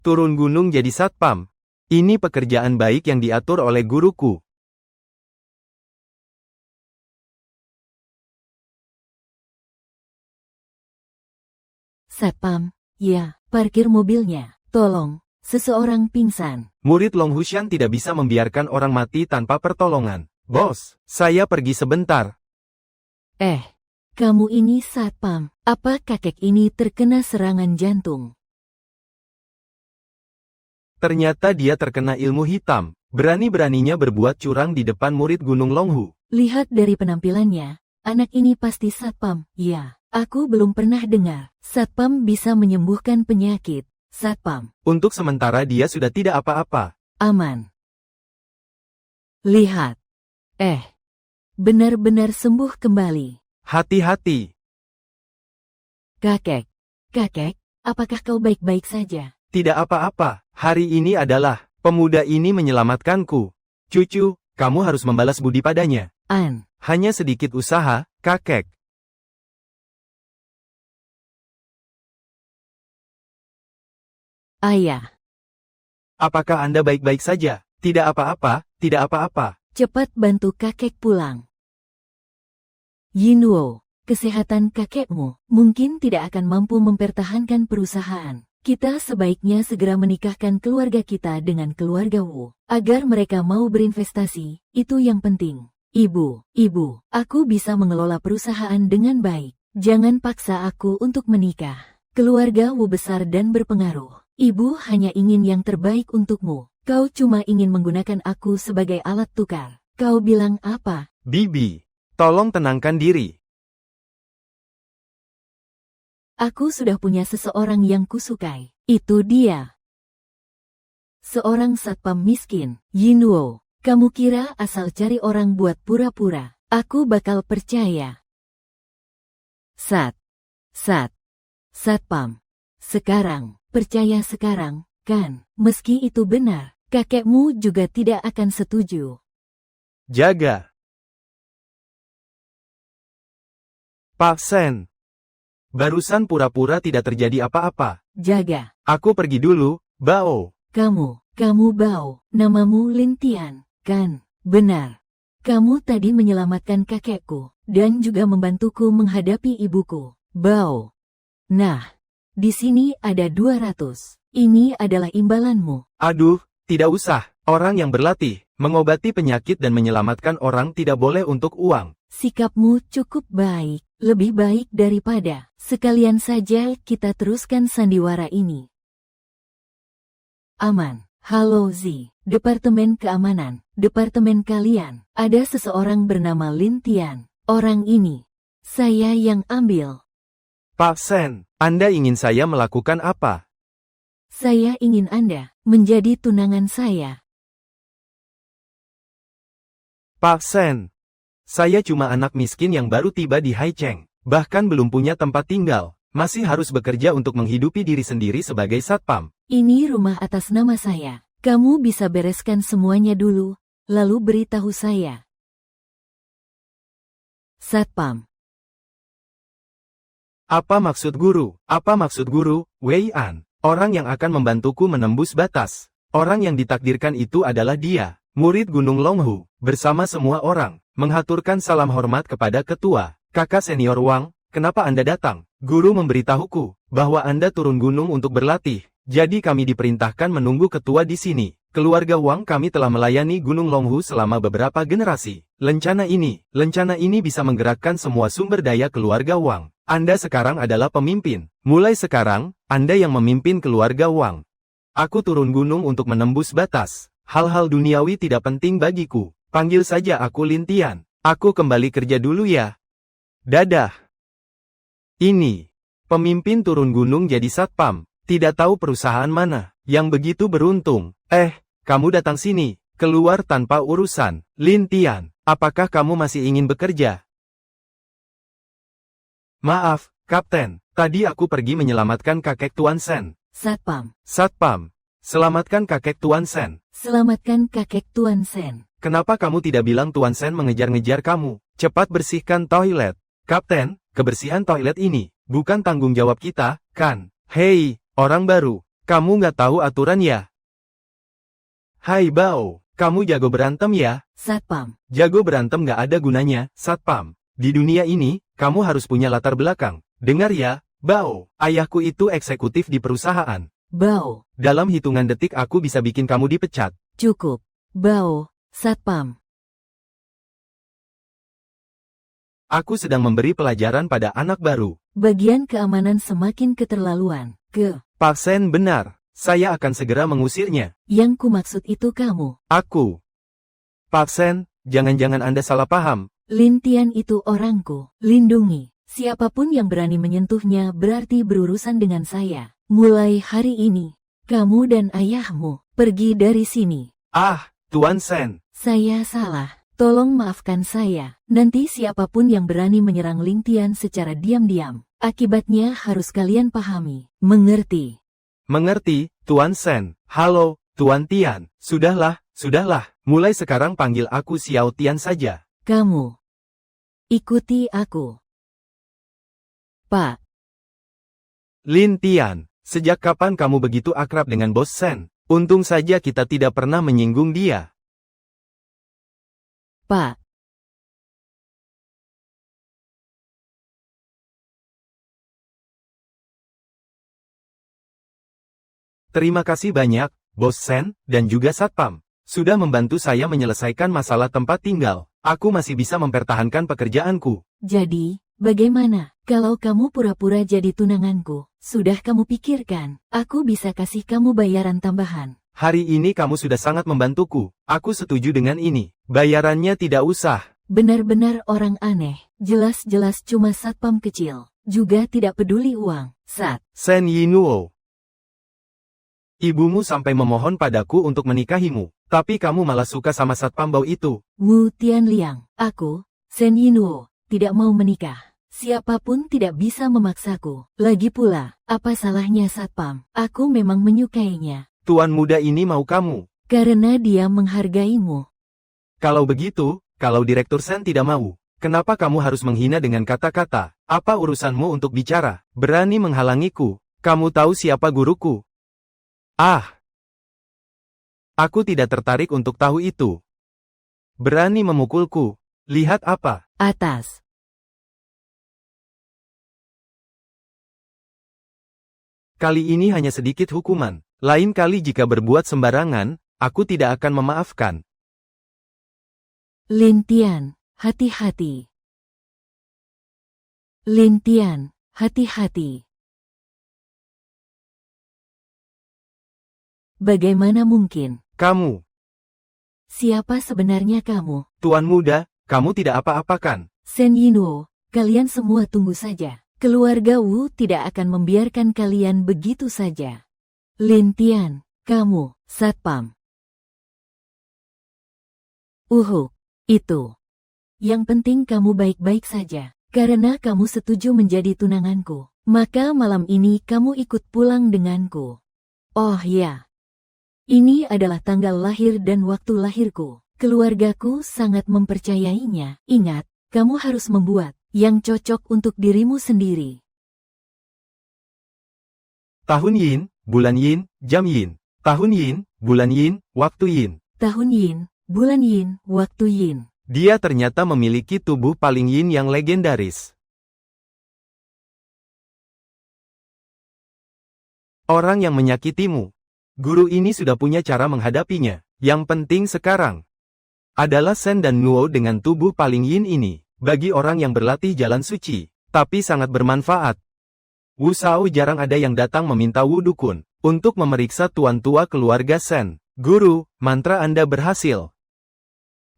Turun gunung jadi satpam. Ini pekerjaan baik yang diatur oleh guruku. Satpam, ya, parkir mobilnya. Tolong, seseorang pingsan. Murid Long Hushan tidak bisa membiarkan orang mati tanpa pertolongan. Bos, saya pergi sebentar. Kamu ini satpam. Apa kakek ini terkena serangan jantung? Ternyata dia terkena ilmu hitam. Berani-beraninya berbuat curang di depan murid Gunung Longhu. Lihat dari penampilannya, anak ini pasti satpam. Ya, aku belum pernah dengar satpam bisa menyembuhkan penyakit. Satpam, Untuk sementara dia sudah tidak apa-apa. aman. Lihat. Benar-benar sembuh kembali. Hati-hati. Kakek, apakah kau baik-baik saja? Tidak apa-apa. Hari ini adalah pemuda ini menyelamatkanku. Cucu, kamu harus membalas budi padanya. Hanya sedikit usaha, kakek. Ayah, Apakah Anda baik-baik saja? Tidak apa-apa, tidak apa-apa. cepat bantu kakek pulang. Yinwo, kesehatan kakekmu mungkin tidak akan mampu mempertahankan perusahaan. Kita sebaiknya segera menikahkan keluarga kita dengan keluarga Wu, agar mereka mau berinvestasi, itu yang penting. Ibu, aku bisa mengelola perusahaan dengan baik. Jangan paksa aku untuk menikah. Keluarga Wu besar dan berpengaruh. Ibu hanya ingin yang terbaik untukmu. Kau cuma ingin menggunakan aku sebagai alat tukar. Kau bilang apa? Bibi, tolong tenangkan diri. Aku sudah punya seseorang yang kusukai. Itu dia. Seorang satpam miskin, Yinwo. Kamu kira asal cari orang buat pura-pura? Aku bakal percaya. Satpam. Sekarang, percaya sekarang, kan? Meski itu benar, kakekmu juga tidak akan setuju. Jaga. Pak Sen. Barusan pura-pura tidak terjadi apa-apa. Jaga. Aku pergi dulu, Bao. Kamu Bao, namamu Lintian, kan? Benar. Kamu tadi menyelamatkan kakekku, dan juga membantuku menghadapi ibuku, Bao. Nah, di sini ada 200. Ini adalah imbalanmu. Aduh, tidak usah. Orang yang berlatih, mengobati penyakit dan menyelamatkan orang tidak boleh untuk uang. Sikapmu cukup baik, lebih baik daripada. Sekalian saja kita teruskan sandiwara ini. Aman. Halo Z, Departemen Keamanan, departemen kalian. Ada seseorang bernama Lintian. Orang ini, saya yang ambil. Pak Sen, Anda ingin saya melakukan apa? Saya ingin Anda menjadi tunangan saya. Pak Sen, saya cuma anak miskin yang baru tiba di Haicheng. Bahkan belum punya tempat tinggal, masih harus bekerja untuk menghidupi diri sendiri sebagai satpam. Ini rumah atas nama saya. Kamu bisa bereskan semuanya dulu, lalu beritahu saya. Satpam. Apa maksud guru? Apa maksud guru? Wei An, orang yang akan membantuku menembus batas. Orang yang ditakdirkan itu adalah dia, murid Gunung Longhu, bersama semua orang, menghaturkan salam hormat kepada ketua. Kakak senior Wang, kenapa Anda datang? Guru memberitahuku bahwa Anda turun gunung untuk berlatih, jadi kami diperintahkan menunggu ketua di sini. Keluarga Wang kami telah melayani Gunung Longhu selama beberapa generasi. Lencana ini bisa menggerakkan semua sumber daya keluarga Wang. Anda sekarang adalah pemimpin. Mulai sekarang, Anda yang memimpin keluarga Wang. Aku turun gunung untuk menembus batas. Hal-hal duniawi tidak penting bagiku. Panggil saja aku Lintian. Aku kembali kerja dulu ya. Dadah. Ini, pemimpin turun gunung jadi satpam, tidak tahu perusahaan mana, yang begitu beruntung. Kamu datang sini, keluar tanpa urusan. Lintian, apakah kamu masih ingin bekerja? Maaf, Kapten, tadi aku pergi menyelamatkan kakek Tuan Sen. Satpam, selamatkan kakek Tuan Sen. Selamatkan kakek Tuan Sen. Kenapa kamu tidak bilang Tuan Sen mengejar-ngejar kamu? Cepat bersihkan toilet. Kapten, kebersihan toilet ini bukan tanggung jawab kita, kan? Hei, orang baru, Kamu nggak tahu aturan ya? Hai Bao, kamu jago berantem ya? Satpam. Jago berantem nggak ada gunanya, Satpam. Di dunia ini, kamu harus punya latar belakang. Dengar ya, Bao, ayahku itu eksekutif di perusahaan. Bao. Dalam hitungan detik aku bisa bikin kamu dipecat. Cukup. Bao, Satpam. Aku sedang memberi pelajaran pada anak baru. Bagian keamanan semakin keterlaluan. Pak Sen benar, saya akan segera mengusirnya. Yang kumaksud itu kamu. Aku. Pak Sen, jangan-jangan Anda salah paham. Lin Tian itu orangku. Lindungi. Siapapun yang berani menyentuhnya berarti berurusan dengan saya. Mulai hari ini, kamu dan ayahmu pergi dari sini. Ah, Tuan Sen. Saya salah. Tolong maafkan saya. Nanti siapapun yang berani menyerang Lin Tian secara diam-diam, akibatnya harus kalian pahami. Mengerti? Mengerti, Tuan Sen. Halo, Tuan Tian. Sudahlah, sudahlah. Mulai sekarang panggil aku Xiao Tian saja. Kamu. Ikuti aku. Pak. Lin Tian, sejak kapan kamu begitu akrab dengan Bos Sen? Untung saja kita tidak pernah menyinggung dia. Pak. Terima kasih banyak, Bos Sen, dan juga Satpam. Sudah membantu saya menyelesaikan masalah tempat tinggal. Aku masih bisa mempertahankan pekerjaanku. Jadi, bagaimana kalau kamu pura-pura jadi tunanganku? Sudah kamu pikirkan, aku bisa kasih kamu bayaran tambahan. Hari ini kamu sudah sangat membantuku. Aku setuju dengan ini. Bayarannya tidak usah. Benar-benar orang aneh. Jelas-jelas cuma satpam kecil. Juga tidak peduli uang. Sen Yinuo. Ibumu sampai memohon padaku untuk menikahimu. Tapi kamu malah suka sama satpam bau itu. Wu Tianliang. Aku, Sen Yinuo, tidak mau menikah. Siapapun tidak bisa memaksaku. Lagi pula, apa salahnya satpam? Aku memang menyukainya. Tuan muda ini mau kamu. Karena dia menghargaimu. Kalau begitu, kalau Direktur Sen tidak mau, kenapa kamu harus menghina dengan kata-kata? Apa urusanmu untuk bicara? Berani menghalangiku? Kamu tahu siapa guruku? Ah! Aku tidak tertarik untuk tahu itu. Berani memukulku. Lihat apa? Atas. Kali ini hanya sedikit hukuman. Lain kali jika berbuat sembarangan, aku tidak akan memaafkan. Lin Tian, hati-hati. Lin Tian, hati-hati. Bagaimana mungkin? Kamu, Siapa sebenarnya kamu? Tuan muda, kamu tidak apa-apakan. Sen Yinuo, kalian semua tunggu saja. Keluarga Wu tidak akan membiarkan kalian begitu saja. Lin Tian, kamu, satpam. Itu. Yang penting kamu baik-baik saja. Karena kamu setuju menjadi tunanganku, maka malam ini kamu ikut pulang denganku. Oh ya. Ini adalah tanggal lahir dan waktu lahirku. Keluargaku sangat mempercayainya. Ingat, kamu harus membuat yang cocok untuk dirimu sendiri. Tahun Yin, bulan Yin, jam Yin. Tahun Yin, bulan Yin, waktu Yin. Tahun Yin, bulan Yin, waktu Yin. Dia ternyata memiliki tubuh paling Yin yang legendaris. Orang yang menyakitimu. Guru ini sudah punya cara menghadapinya. Yang penting sekarang adalah Sen dan Nuo dengan tubuh paling Yin ini. Bagi orang yang berlatih jalan suci, tapi sangat bermanfaat. Wu Shao jarang ada yang datang meminta Wu Dukun untuk memeriksa tuan tua keluarga Sen. Guru, mantra Anda berhasil.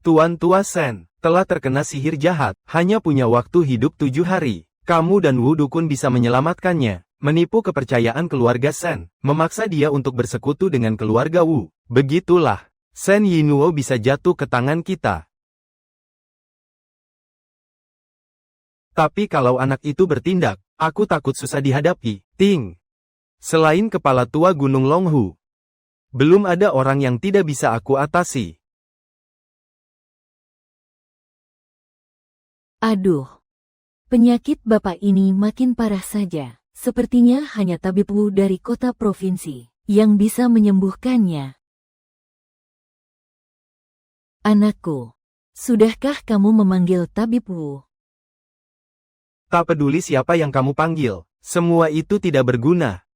Tuan tua Sen telah terkena sihir jahat, hanya punya waktu hidup 7 hari. Kamu dan Wu Dukun bisa menyelamatkannya, menipu kepercayaan keluarga Sen, memaksa dia untuk bersekutu dengan keluarga Wu. Begitulah, Sen Yinuo bisa jatuh ke tangan kita. Tapi kalau anak itu bertindak, aku takut susah dihadapi. Ting. Selain kepala tua Gunung Longhu, belum ada orang yang tidak bisa aku atasi. Aduh. Penyakit bapak ini makin parah saja. Sepertinya hanya tabib Wu dari kota provinsi yang bisa menyembuhkannya. Anakku, sudahkah kamu memanggil tabib Wu? Tak peduli siapa yang kamu panggil, semua itu tidak berguna.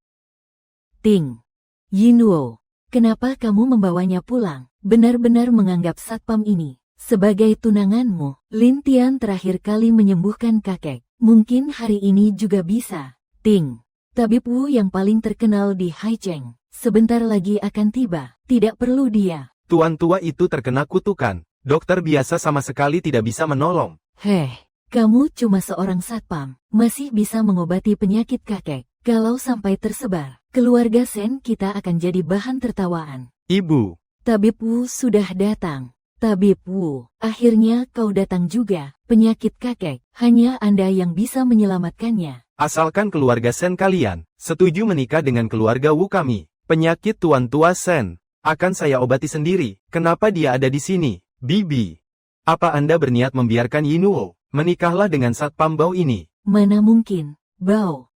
Ting. Yinwo, kenapa kamu membawanya pulang? Benar-benar menganggap satpam ini sebagai tunanganmu. Lin Tian terakhir kali menyembuhkan kakek. Mungkin hari ini juga bisa. Ting. Tabib Wu yang paling terkenal di Haicheng. Sebentar lagi akan tiba. Tidak perlu dia. Tuan tua itu terkena kutukan. Dokter biasa sama sekali tidak bisa menolong. Heh, kamu cuma seorang satpam. Masih bisa mengobati penyakit kakek. Kalau sampai tersebar, keluarga Sen kita akan jadi bahan tertawaan. Ibu. Tabib Wu sudah datang. Tabib Wu, akhirnya kau datang juga. Penyakit kakek, hanya Anda yang bisa menyelamatkannya. Asalkan keluarga Sen kalian setuju menikah dengan keluarga Wu kami, penyakit tuan tua Sen akan saya obati sendiri. Kenapa dia ada di sini? Bibi, apa Anda berniat membiarkan Yinwo menikahlah dengan satpam Bao ini? Mana mungkin, Bao,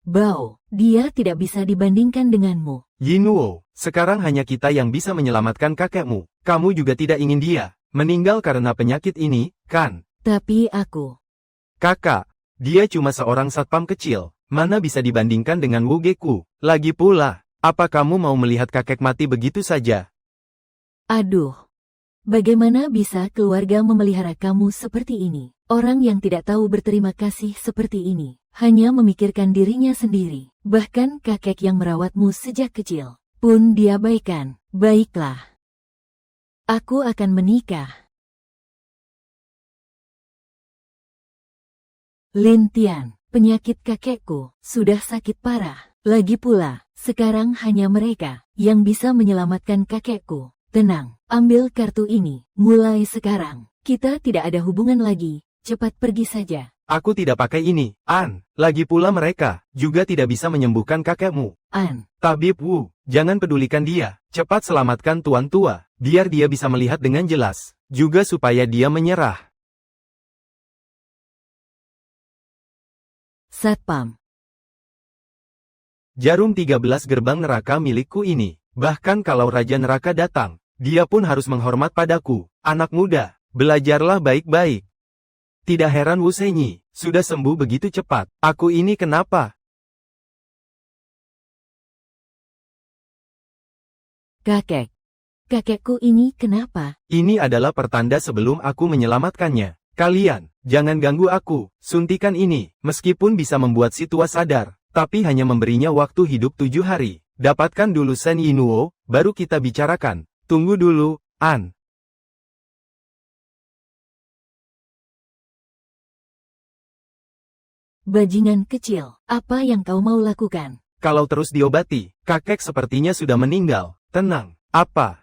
dia tidak bisa dibandingkan denganmu. Yinwo, sekarang hanya kita yang bisa menyelamatkan kakekmu. Kamu juga tidak ingin dia meninggal karena penyakit ini, kan? Tapi aku... Kakak, dia cuma seorang satpam kecil, mana bisa dibandingkan dengan Wu Geku? Lagi pula, apa kamu mau melihat kakek mati begitu saja? Aduh, bagaimana bisa keluarga memelihara kamu seperti ini? Orang yang tidak tahu berterima kasih seperti ini, hanya memikirkan dirinya sendiri. Bahkan kakek yang merawatmu sejak kecil pun diabaikan. Baiklah, aku akan menikah. Lin Tian, penyakit kakekku sudah sakit parah. Lagi pula, sekarang hanya mereka yang bisa menyelamatkan kakekku. Tenang, ambil kartu ini. Mulai sekarang, kita tidak ada hubungan lagi. Cepat pergi saja. Aku tidak pakai ini, An. Lagi pula mereka juga tidak bisa menyembuhkan kakekmu. An. Tabib Wu, jangan pedulikan dia. Cepat selamatkan tuan tua, biar dia bisa melihat dengan jelas. Juga supaya dia menyerah. Satpam. Jarum 13 gerbang neraka milikku ini. Bahkan kalau Raja Neraka datang, dia pun harus menghormat padaku. Anak muda, belajarlah baik-baik. Tidak heran Wu Senyi sudah sembuh begitu cepat. Aku ini kenapa? Kakekku ini kenapa? Ini adalah pertanda sebelum aku menyelamatkannya. Kalian, jangan ganggu aku. Suntikan ini, meskipun bisa membuat si tua sadar, tapi hanya memberinya waktu hidup 7 hari. Dapatkan dulu Sen Yinwo, baru kita bicarakan. Tunggu dulu, An. Bajingan kecil, apa yang kau mau lakukan? Kalau terus diobati, kakek sepertinya sudah meninggal. Tenang, apa?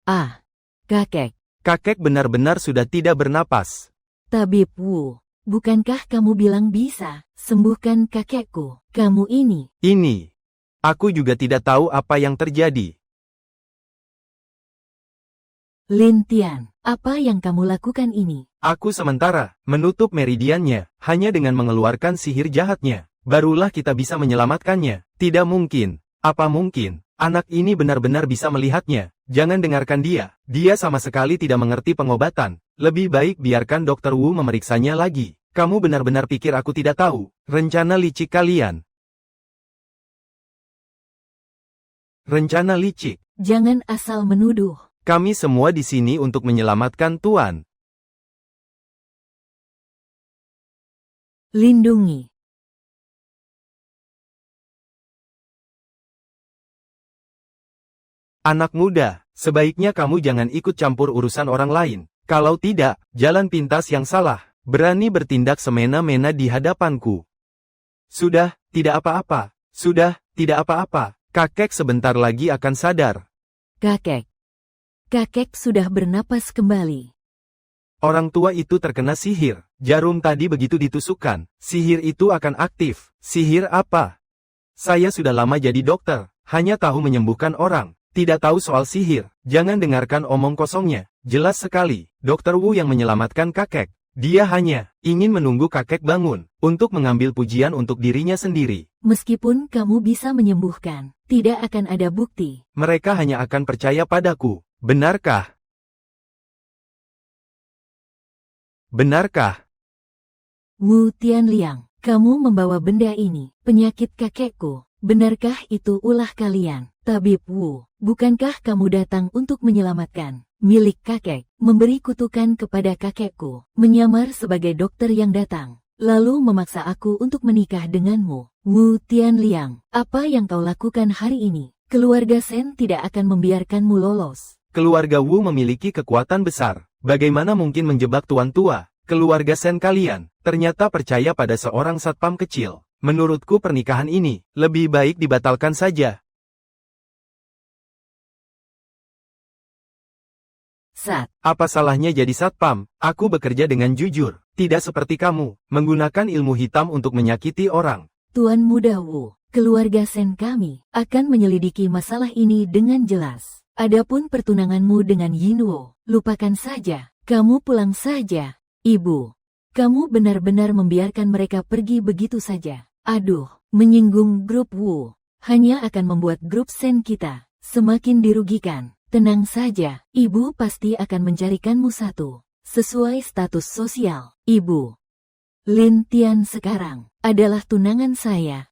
Ah, kakek. Kakek benar-benar sudah tidak bernapas. Tabib Wu, bukankah kamu bilang bisa sembuhkan kakekku? Kamu ini. Ini. Aku juga tidak tahu apa yang terjadi. Lin Tian, apa yang kamu lakukan ini? Aku sementara menutup meridiannya, hanya dengan mengeluarkan sihir jahatnya. Barulah kita bisa menyelamatkannya. Tidak mungkin. Apa mungkin? Anak ini benar-benar bisa melihatnya. Jangan dengarkan dia. Dia sama sekali tidak mengerti pengobatan. Lebih baik biarkan Dr. Wu memeriksanya lagi. Kamu benar-benar pikir aku tidak tahu rencana licik kalian. Rencana licik. Jangan asal menuduh. Kami semua di sini untuk menyelamatkan Tuan. Lindungi. Anak muda, sebaiknya kamu jangan ikut campur urusan orang lain. Kalau tidak, jalan pintas yang salah. Berani bertindak semena-mena di hadapanku. Sudah, tidak apa-apa. Sudah, tidak apa-apa. Kakek sebentar lagi akan sadar. Kakek sudah bernapas kembali. Orang tua itu terkena sihir. Jarum tadi begitu ditusukkan, sihir itu akan aktif. Sihir apa? Saya sudah lama jadi dokter, hanya tahu menyembuhkan orang. Tidak tahu soal sihir, jangan dengarkan omong kosongnya. Jelas sekali, Dr. Wu yang menyelamatkan kakek. Dia hanya ingin menunggu kakek bangun untuk mengambil pujian untuk dirinya sendiri. Meskipun kamu bisa menyembuhkan, tidak akan ada bukti. Mereka hanya akan percaya padaku. Benarkah? Benarkah? Wu Tianliang, kamu membawa benda ini, penyakit kakekku. Benarkah itu ulah kalian, Tabib Wu? Bukankah kamu datang untuk menyelamatkan milik kakek, memberi kutukan kepada kakekku, menyamar sebagai dokter yang datang, lalu memaksa aku untuk menikah denganmu? Wu Tianliang, apa yang kau lakukan hari ini? Keluarga Sen tidak akan membiarkanmu lolos. Keluarga Wu memiliki kekuatan besar. Bagaimana mungkin menjebak tuan tua? Keluarga Sen kalian ternyata percaya pada seorang satpam kecil. Menurutku pernikahan ini lebih baik dibatalkan saja. Apa salahnya jadi satpam? Aku bekerja dengan jujur, tidak seperti kamu, menggunakan ilmu hitam untuk menyakiti orang. Tuan Muda Wu, keluarga Sen kami akan menyelidiki masalah ini dengan jelas. Adapun pertunanganmu dengan Yinwo, lupakan saja. Kamu pulang saja. Ibu, kamu benar-benar membiarkan mereka pergi begitu saja. Aduh, menyinggung grup Wu hanya akan membuat grup Sen kita semakin dirugikan. Tenang saja, ibu pasti akan mencarikanmu satu sesuai status sosial. Ibu, Lin Tian sekarang adalah tunangan saya.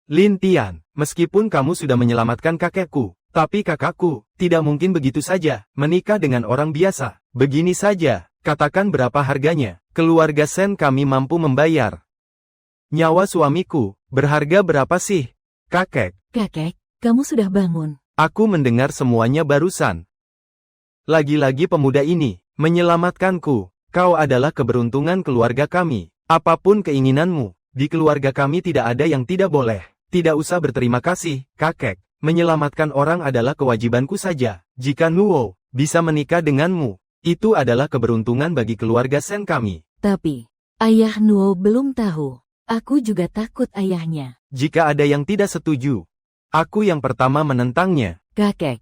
Lin Tian, meskipun kamu sudah menyelamatkan kakekku, tapi kakakku tidak mungkin begitu saja menikah dengan orang biasa. Begini saja, katakan berapa harganya. Keluarga Sen kami mampu membayar. Nyawa suamiku, berharga berapa sih? Kakek. Kakek, kamu sudah bangun. Aku mendengar semuanya barusan. Lagi-lagi pemuda ini menyelamatkanku. Kau adalah keberuntungan keluarga kami. Apapun keinginanmu, di keluarga kami tidak ada yang tidak boleh. Tidak usah berterima kasih, kakek. Menyelamatkan orang adalah kewajibanku saja. Jika Nuo bisa menikah denganmu, itu adalah keberuntungan bagi keluarga Sen kami. Tapi, ayah Nuo belum tahu. Aku juga takut ayahnya. Jika ada yang tidak setuju, aku yang pertama menentangnya. Kakek,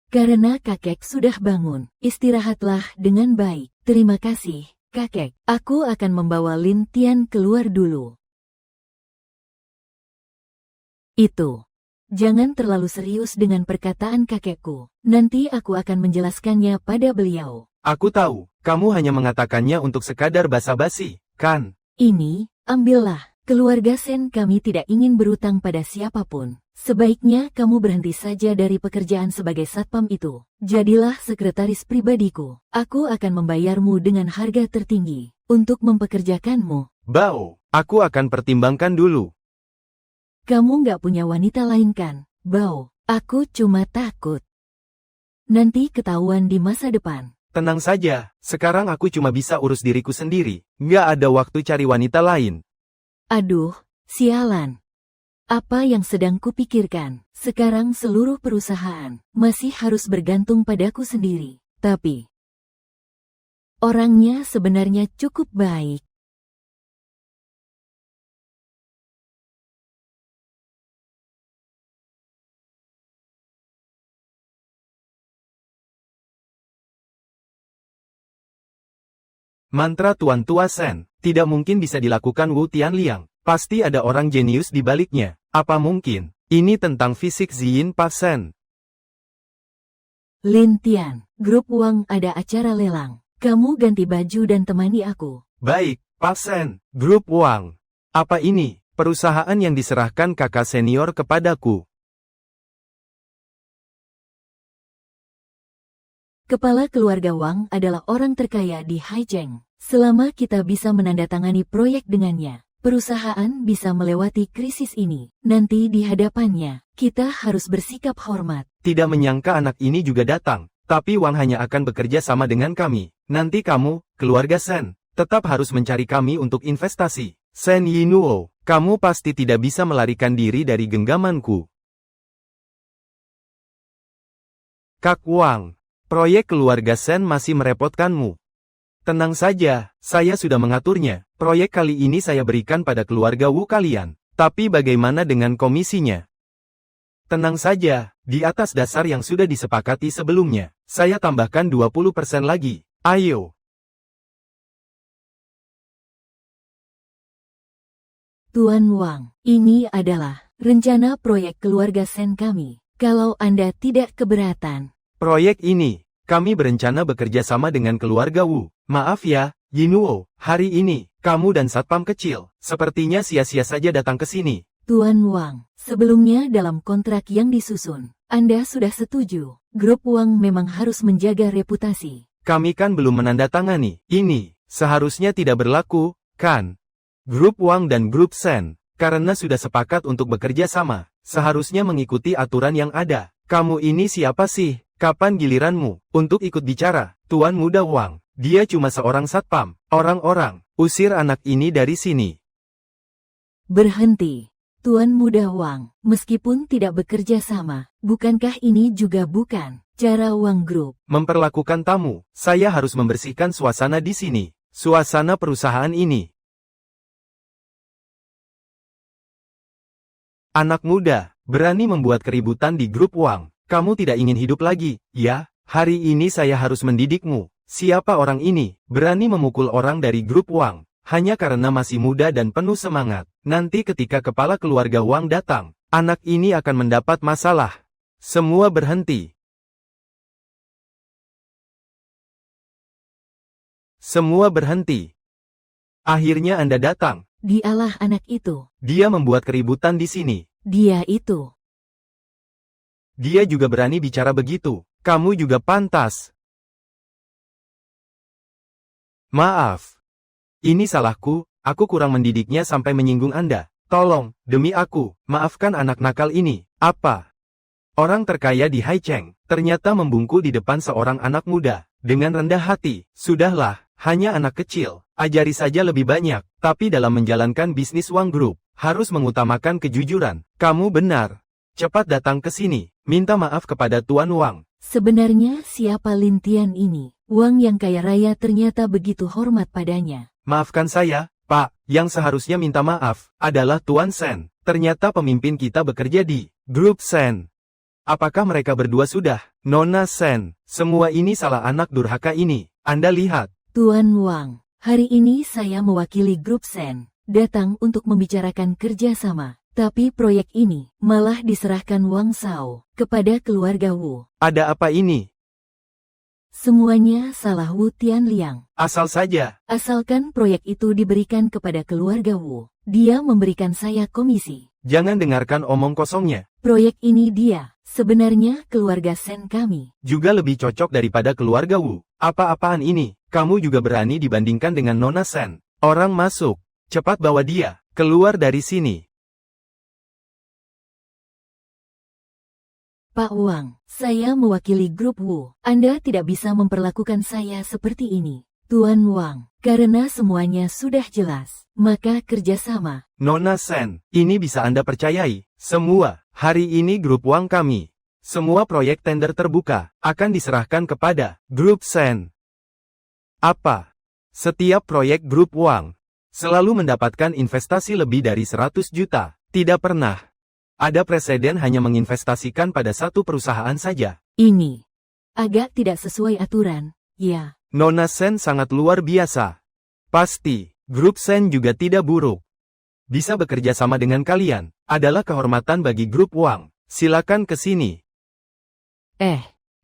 karena kakek sudah bangun, istirahatlah dengan baik. Terima kasih, kakek. Aku akan membawa Lin Tian keluar dulu. Itu. Jangan terlalu serius dengan perkataan kakekku. Nanti aku akan menjelaskannya pada beliau. Aku tahu, kamu hanya mengatakannya untuk sekadar basa-basi, kan? Ini, ambillah. Keluarga Sen kami tidak ingin berutang pada siapapun. Sebaiknya kamu berhenti saja dari pekerjaan sebagai satpam itu. Jadilah sekretaris pribadiku. Aku akan membayarmu dengan harga tertinggi untuk mempekerjakanmu. Bao, aku akan pertimbangkan dulu. Kamu nggak punya wanita lain kan? Bao, aku cuma takut nanti ketahuan di masa depan. Tenang saja, sekarang aku cuma bisa urus diriku sendiri. Nggak ada waktu cari wanita lain. Aduh, sialan. Apa yang sedang kupikirkan? Sekarang seluruh perusahaan masih harus bergantung padaku sendiri. Tapi, orangnya sebenarnya cukup baik. Mantra Tuan Tua Sen, tidak mungkin bisa dilakukan Wu Tianliang. Pasti ada orang jenius di baliknya. Apa mungkin? Ini tentang fisik Ziyin Pa Sen. Lin Tian, grup Wang ada acara lelang. Kamu ganti baju dan temani aku. Baik, Pa Sen, grup Wang. Apa ini? Perusahaan yang diserahkan kakak senior kepadaku. Kepala keluarga Wang adalah orang terkaya di Haicheng. Selama kita bisa menandatangani proyek dengannya, perusahaan bisa melewati krisis ini. Nanti di hadapannya, kita harus bersikap hormat. Tidak menyangka anak ini juga datang. Tapi Wang hanya akan bekerja sama dengan kami. Nanti kamu, keluarga Sen, tetap harus mencari kami untuk investasi. Sen Yinuo, kamu pasti tidak bisa melarikan diri dari genggamanku. Kak Wang, proyek keluarga Sen masih merepotkanmu. Tenang saja, saya sudah mengaturnya. Proyek kali ini saya berikan pada keluarga Wu kalian. Tapi bagaimana dengan komisinya? Tenang saja, di atas dasar yang sudah disepakati sebelumnya, saya tambahkan 20% lagi. Ayo. Tuan Wang, ini adalah rencana proyek keluarga Sen kami. Kalau Anda tidak keberatan. Proyek ini, kami berencana bekerja sama dengan keluarga Wu. Maaf ya, Yinuo, hari ini, kamu dan satpam kecil, sepertinya sia-sia saja datang ke sini. Tuan Wang, sebelumnya dalam kontrak yang disusun, Anda sudah setuju. Grup Wang memang harus menjaga reputasi. Kami kan belum menandatangani. Ini, seharusnya tidak berlaku, kan? Grup Wang dan Grup Sen, karena sudah sepakat untuk bekerja sama, seharusnya mengikuti aturan yang ada. Kamu ini siapa sih? Kapan giliranmu untuk ikut bicara, Tuan Muda Wang? Dia cuma seorang satpam. Orang-orang, usir anak ini dari sini. Berhenti. Tuan Muda Wang, meskipun tidak bekerja sama, bukankah ini juga bukan cara Wang Group memperlakukan tamu? Saya harus membersihkan suasana di sini. Suasana perusahaan ini. Anak muda, berani membuat keributan di grup Wang. Kamu tidak ingin hidup lagi, ya? Hari ini saya harus mendidikmu. Siapa orang ini? Berani memukul orang dari grup Wang. Hanya karena masih muda dan penuh semangat. Nanti ketika kepala keluarga Wang datang, anak ini akan mendapat masalah. Semua berhenti. Semua berhenti. Akhirnya Anda datang. Dialah anak itu. Dia membuat keributan di sini. Dia itu. Dia juga berani bicara begitu. Kamu juga pantas. Maaf. Ini salahku, aku kurang mendidiknya sampai menyinggung Anda. Tolong, demi aku, maafkan anak nakal ini. Apa? Orang terkaya di Haicheng, ternyata membungkuk di depan seorang anak muda. Dengan rendah hati, sudahlah, hanya anak kecil. Ajari saja lebih banyak, tapi dalam menjalankan bisnis Wang Group, harus mengutamakan kejujuran. Kamu benar. Cepat datang ke sini, minta maaf kepada Tuan Wang. Sebenarnya siapa Lintian ini? Wang yang kaya raya ternyata begitu hormat padanya. Maafkan saya, Pak, yang seharusnya minta maaf, adalah Tuan Sen. Ternyata pemimpin kita bekerja di Grup Sen. Apakah mereka berdua sudah? Nona Sen, semua ini salah anak durhaka ini. Anda lihat. Tuan Wang, hari ini saya mewakili Grup Sen, datang untuk membicarakan kerjasama. Tapi proyek ini malah diserahkan Wang Shao kepada keluarga Wu. Ada apa ini? Semuanya salah Wu Tianliang. Asal saja. Asalkan proyek itu diberikan kepada keluarga Wu, dia memberikan saya komisi. Jangan dengarkan omong kosongnya. Proyek ini dia, sebenarnya keluarga Sen kami. Juga lebih cocok daripada keluarga Wu. Apa-apaan ini? Kamu juga berani dibandingkan dengan Nona Sen. Orang masuk. Cepat bawa dia keluar dari sini. Pak Wang, saya mewakili grup Wu. Anda tidak bisa memperlakukan saya seperti ini. Tuan Wang, karena semuanya sudah jelas, maka kerjasama. Nona Sen, ini bisa Anda percayai. Semua, hari ini grup Wang kami. Semua proyek tender terbuka, akan diserahkan kepada Grup Sen. Apa? Setiap proyek grup Wang selalu mendapatkan investasi lebih dari 100 juta. Tidak pernah ada presiden hanya menginvestasikan pada satu perusahaan saja. Ini agak tidak sesuai aturan, ya. Nona Sen sangat luar biasa. Pasti, Grup Sen juga tidak buruk. Bisa bekerja sama dengan kalian, adalah kehormatan bagi Grup Wang. Silakan ke sini.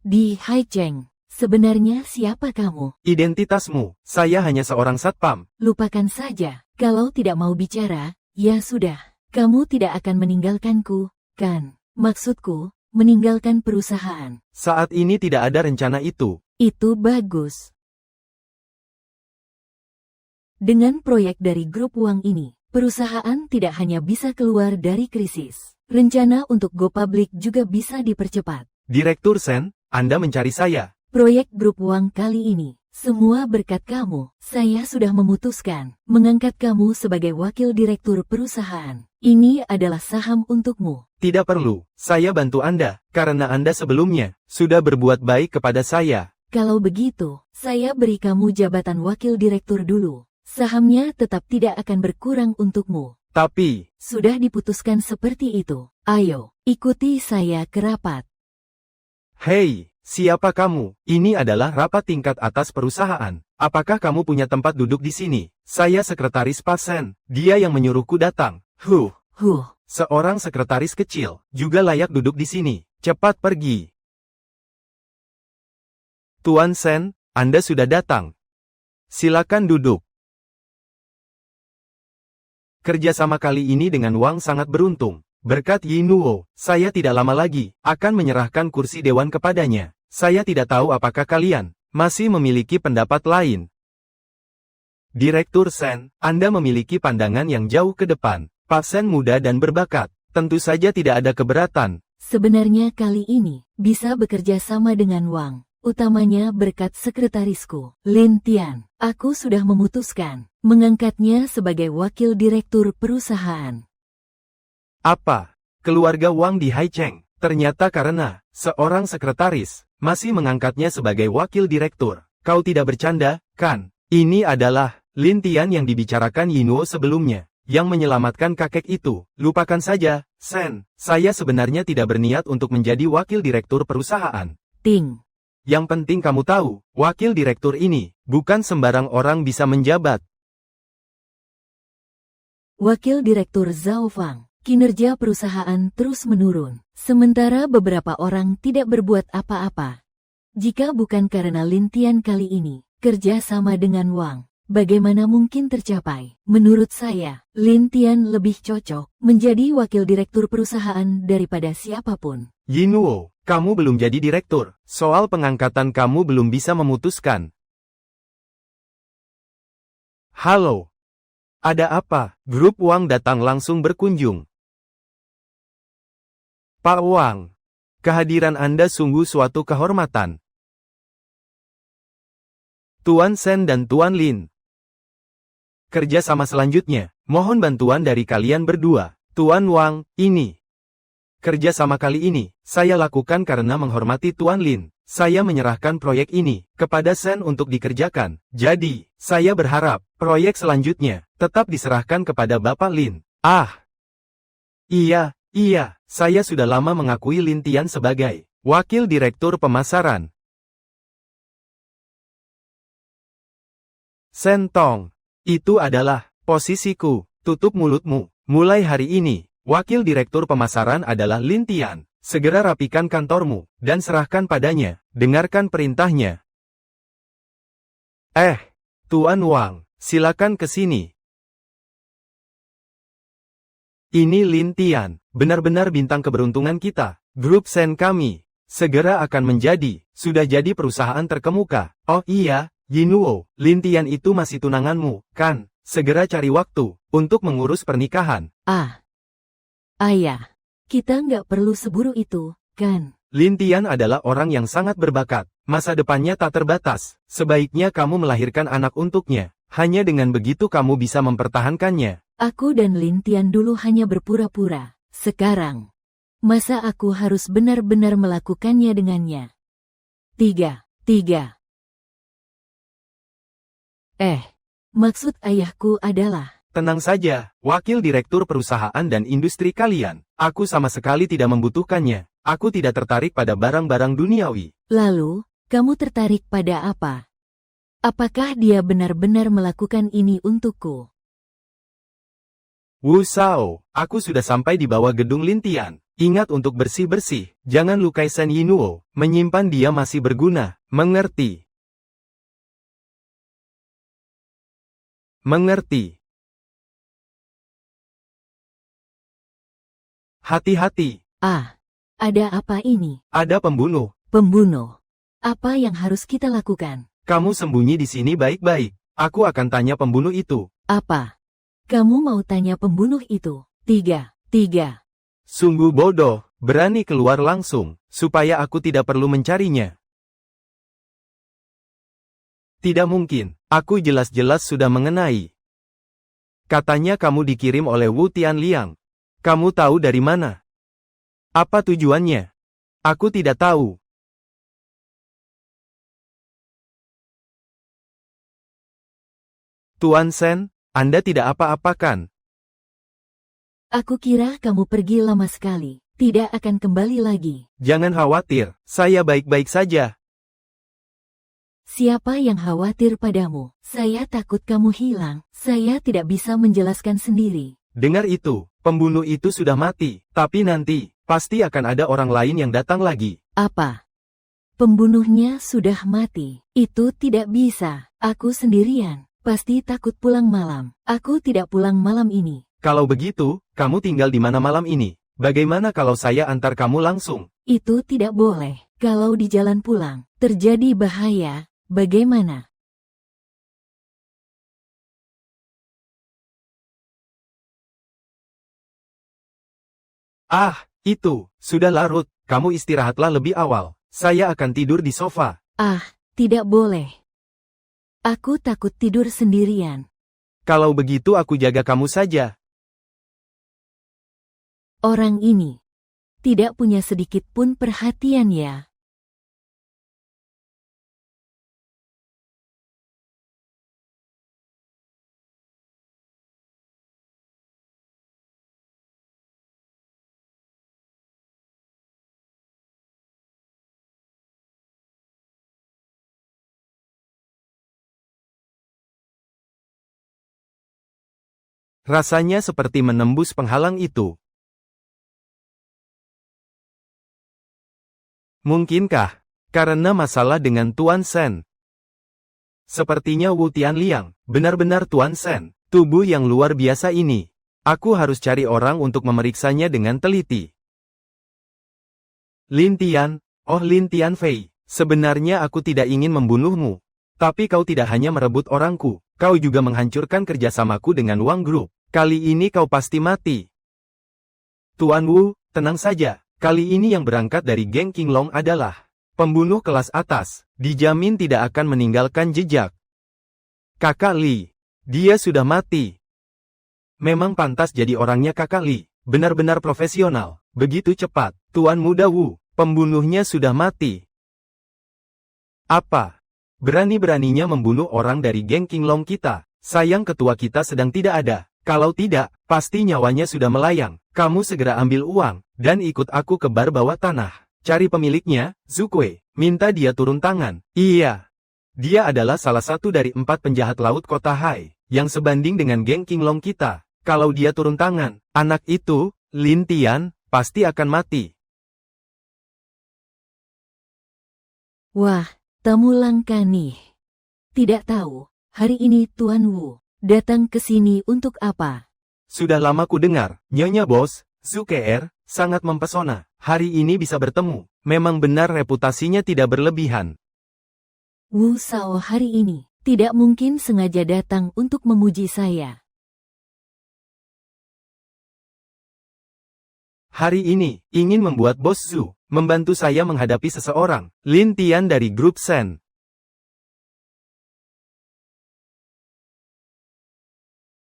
Di Haicheng, sebenarnya siapa kamu? Identitasmu, saya hanya seorang satpam. Lupakan saja, kalau tidak mau bicara, ya sudah. Kamu tidak akan meninggalkanku, kan? Maksudku, meninggalkan perusahaan. Saat ini tidak ada rencana itu. Itu bagus. Dengan proyek dari grup Wang ini, perusahaan tidak hanya bisa keluar dari krisis. Rencana untuk go public juga bisa dipercepat. Direktur Sen, Anda mencari saya. Proyek grup Wang kali ini, semua berkat kamu. Saya sudah memutuskan mengangkat kamu sebagai wakil direktur perusahaan. Ini adalah saham untukmu. Tidak perlu, saya bantu Anda, karena Anda sebelumnya sudah berbuat baik kepada saya. Kalau begitu, saya beri kamu jabatan wakil direktur dulu. Sahamnya tetap tidak akan berkurang untukmu. Tapi, Sudah diputuskan seperti itu. Ayo, ikuti saya ke rapat. hei, siapa kamu? Ini adalah rapat tingkat atas perusahaan. Apakah kamu punya tempat duduk di sini? Saya sekretaris Pasen. Dia yang menyuruhku datang. Seorang sekretaris kecil juga layak duduk di sini. Cepat pergi. Tuan Sen, Anda sudah datang. Silakan duduk. Kerjasama kali ini dengan Wang sangat beruntung. Berkat Yinuo, saya tidak lama lagi akan menyerahkan kursi dewan kepadanya. Saya tidak tahu apakah kalian masih memiliki pendapat lain. Direktur Sen, Anda memiliki pandangan yang jauh ke depan. Pak Sen muda dan berbakat. Tentu saja tidak ada keberatan. Sebenarnya kali ini bisa bekerja sama dengan Wang. Utamanya berkat sekretarisku, Lin Tian. Aku sudah memutuskan mengangkatnya sebagai wakil direktur perusahaan. Apa? Keluarga Wang di Haicheng. Ternyata karena seorang sekretaris masih mengangkatnya sebagai wakil direktur. Kau tidak bercanda, kan? Ini adalah Lin Tian yang dibicarakan Yinuo sebelumnya, yang menyelamatkan kakek itu. Lupakan saja, Sen. Saya sebenarnya tidak berniat untuk menjadi wakil direktur perusahaan. Ting. Yang penting kamu tahu, wakil direktur ini bukan sembarang orang bisa menjabat. Wakil Direktur Zhao Fang. Kinerja perusahaan terus menurun, sementara beberapa orang tidak berbuat apa-apa. Jika bukan karena Lin Tian kali ini, kerja sama dengan Wang, bagaimana mungkin tercapai? Menurut saya, Lin Tian lebih cocok menjadi wakil direktur perusahaan daripada siapapun. Yinuo, kamu belum jadi direktur. Soal pengangkatan kamu belum bisa memutuskan. Halo. Ada apa? Grup Wang datang langsung berkunjung. Pak Wang, kehadiran Anda sungguh suatu kehormatan. Tuan Sen dan Tuan Lin. Kerja sama selanjutnya, mohon bantuan dari kalian berdua. Tuan Wang, ini. Kerja sama kali ini, saya lakukan karena menghormati Tuan Lin. Saya menyerahkan proyek ini kepada Sen untuk dikerjakan. Jadi, saya berharap proyek selanjutnya tetap diserahkan kepada Bapak Lin. Iya, saya sudah lama mengakui Lin Tian sebagai wakil direktur pemasaran. Sen Tong, itu adalah posisiku. Tutup mulutmu. Mulai hari ini, wakil direktur pemasaran adalah Lin Tian. Segera rapikan kantormu dan serahkan padanya. Dengarkan perintahnya. Tuan Wang, silakan ke sini. Ini Lin Tian, benar-benar bintang keberuntungan kita. Grup Sen kami segera akan sudah jadi perusahaan terkemuka. Oh iya, Yinuo, Lin Tian itu masih tunanganmu, kan? Segera cari waktu untuk mengurus pernikahan. Ayah, kita nggak perlu seburu itu, kan? Lin Tian adalah orang yang sangat berbakat. Masa depannya tak terbatas. Sebaiknya kamu melahirkan anak untuknya. Hanya dengan begitu kamu bisa mempertahankannya. Aku dan Lin Tian dulu hanya berpura-pura. Sekarang, masa aku harus benar-benar melakukannya dengannya? 3. Maksud ayahku adalah... Tenang saja, wakil direktur perusahaan dan industri kalian. Aku sama sekali tidak membutuhkannya. Aku tidak tertarik pada barang-barang duniawi. Lalu, kamu tertarik pada apa? Apakah dia benar-benar melakukan ini untukku? Wu Shao, aku sudah sampai di bawah gedung Lin Tian. Ingat untuk bersih-bersih. Jangan lukai Sen Yinuo. Menyimpan dia masih berguna. Mengerti? Mengerti. Hati-hati. Ada apa ini? Ada pembunuh. Pembunuh. Apa yang harus kita lakukan? Kamu sembunyi di sini baik-baik. Aku akan tanya pembunuh itu. Apa? Kamu mau tanya pembunuh itu? 3. Sungguh bodoh, berani keluar langsung, supaya aku tidak perlu mencarinya. Tidak mungkin, aku jelas-jelas sudah mengenai. Katanya kamu dikirim oleh Wu Tianliang. Kamu tahu dari mana? Apa tujuannya? Aku tidak tahu. Tuan Sen, Anda tidak apa-apa kan? Aku kira kamu pergi lama sekali, tidak akan kembali lagi. Jangan khawatir, saya baik-baik saja. Siapa yang khawatir padamu? Saya takut kamu hilang. Saya tidak bisa menjelaskan sendiri. Dengar itu, pembunuh itu sudah mati, tapi nanti, pasti akan ada orang lain yang datang lagi. Apa? Pembunuhnya sudah mati. Itu tidak bisa. Aku sendirian. Pasti takut pulang malam. Aku tidak pulang malam ini. Kalau begitu, kamu tinggal di mana malam ini? Bagaimana kalau saya antar kamu langsung? Itu tidak boleh. Kalau di jalan pulang, terjadi bahaya. Bagaimana? Ah, itu, sudah larut. Kamu istirahatlah lebih awal. Saya akan tidur di sofa. Ah, tidak boleh. Aku takut tidur sendirian. Kalau begitu aku jaga kamu saja. Orang ini tidak punya sedikit pun perhatian ya. Rasanya seperti menembus penghalang itu. Mungkinkah? Karena masalah dengan Tuan Sen. Sepertinya Wu Tianliang, benar-benar Tuan Sen, tubuh yang luar biasa ini. Aku harus cari orang untuk memeriksanya dengan teliti. Lin Tian, oh Lin Tian Fei, sebenarnya aku tidak ingin membunuhmu. Tapi kau tidak hanya merebut orangku, kau juga menghancurkan kerjasamaku dengan Wang Group. Kali ini kau pasti mati. Tuan Wu, tenang saja. Kali ini yang berangkat dari geng Qinglong adalah pembunuh kelas atas, dijamin tidak akan meninggalkan jejak. Kakak Li, dia sudah mati. Memang pantas jadi orangnya Kakak Li, benar-benar profesional, begitu cepat. Tuan Muda Wu, pembunuhnya sudah mati. Apa? Berani-beraninya membunuh orang dari geng Qinglong kita. Sayang ketua kita sedang tidak ada. Kalau tidak, pasti nyawanya sudah melayang. Kamu segera ambil uang, dan ikut aku ke bar bawah tanah. Cari pemiliknya, Zukue. Minta dia turun tangan. Iya. Dia adalah salah satu dari 4 penjahat laut kota Hai, yang sebanding dengan geng Qinglong kita. Kalau dia turun tangan, anak itu, Lin Tian, pasti akan mati. Wah, tamu langka nih. Tidak tahu, hari ini Tuan Wu datang ke sini untuk apa? Sudah lama ku dengar, Nyonya Bos, Zuker, sangat mempesona. Hari ini bisa bertemu, memang benar reputasinya tidak berlebihan. Wu Sao hari ini tidak mungkin sengaja datang untuk memuji saya. Hari ini, ingin membuat Bos Zhu membantu saya menghadapi seseorang, Lin Tian dari grup Sen.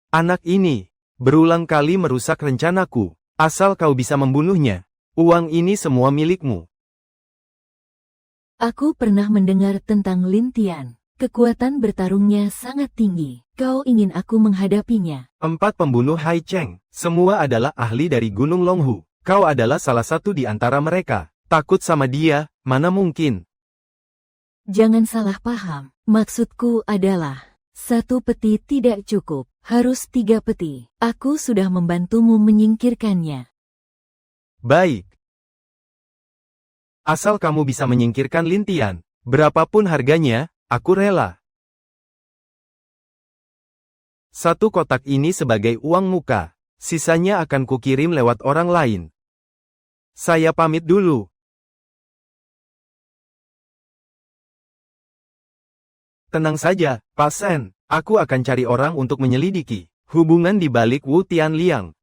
Anak ini berulang kali merusak rencanaku. Asal kau bisa membunuhnya, uang ini semua milikmu. Aku pernah mendengar tentang Lin Tian. Kekuatan bertarungnya sangat tinggi. Kau ingin aku menghadapinya? 4 pembunuh Hai Cheng, semua adalah ahli dari Gunung Longhu. Kau adalah salah satu di antara mereka. Takut sama dia, mana mungkin? Jangan salah paham. Maksudku adalah, 1 peti tidak cukup. Harus 3 peti. Aku sudah membantumu menyingkirkannya. Baik. Asal kamu bisa menyingkirkan Lin Tian, berapapun harganya, aku rela. 1 kotak ini sebagai uang muka, sisanya akan kukirim lewat orang lain. Saya pamit dulu. Tenang saja, Pak Sen, aku akan cari orang untuk menyelidiki hubungan di balik Wu Tianliang.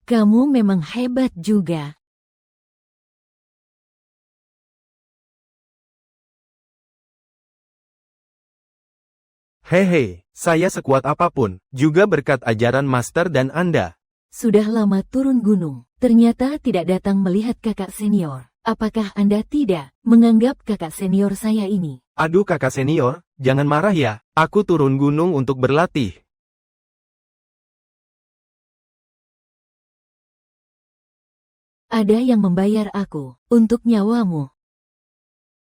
Kamu memang hebat juga. Hehe, saya sekuat apapun, juga berkat ajaran Master dan Anda. sudah lama turun gunung. Ternyata tidak datang melihat kakak senior. Apakah Anda tidak menganggap kakak senior saya ini? Aduh kakak senior, jangan marah ya. Aku turun gunung untuk berlatih. Ada yang membayar aku untuk nyawamu.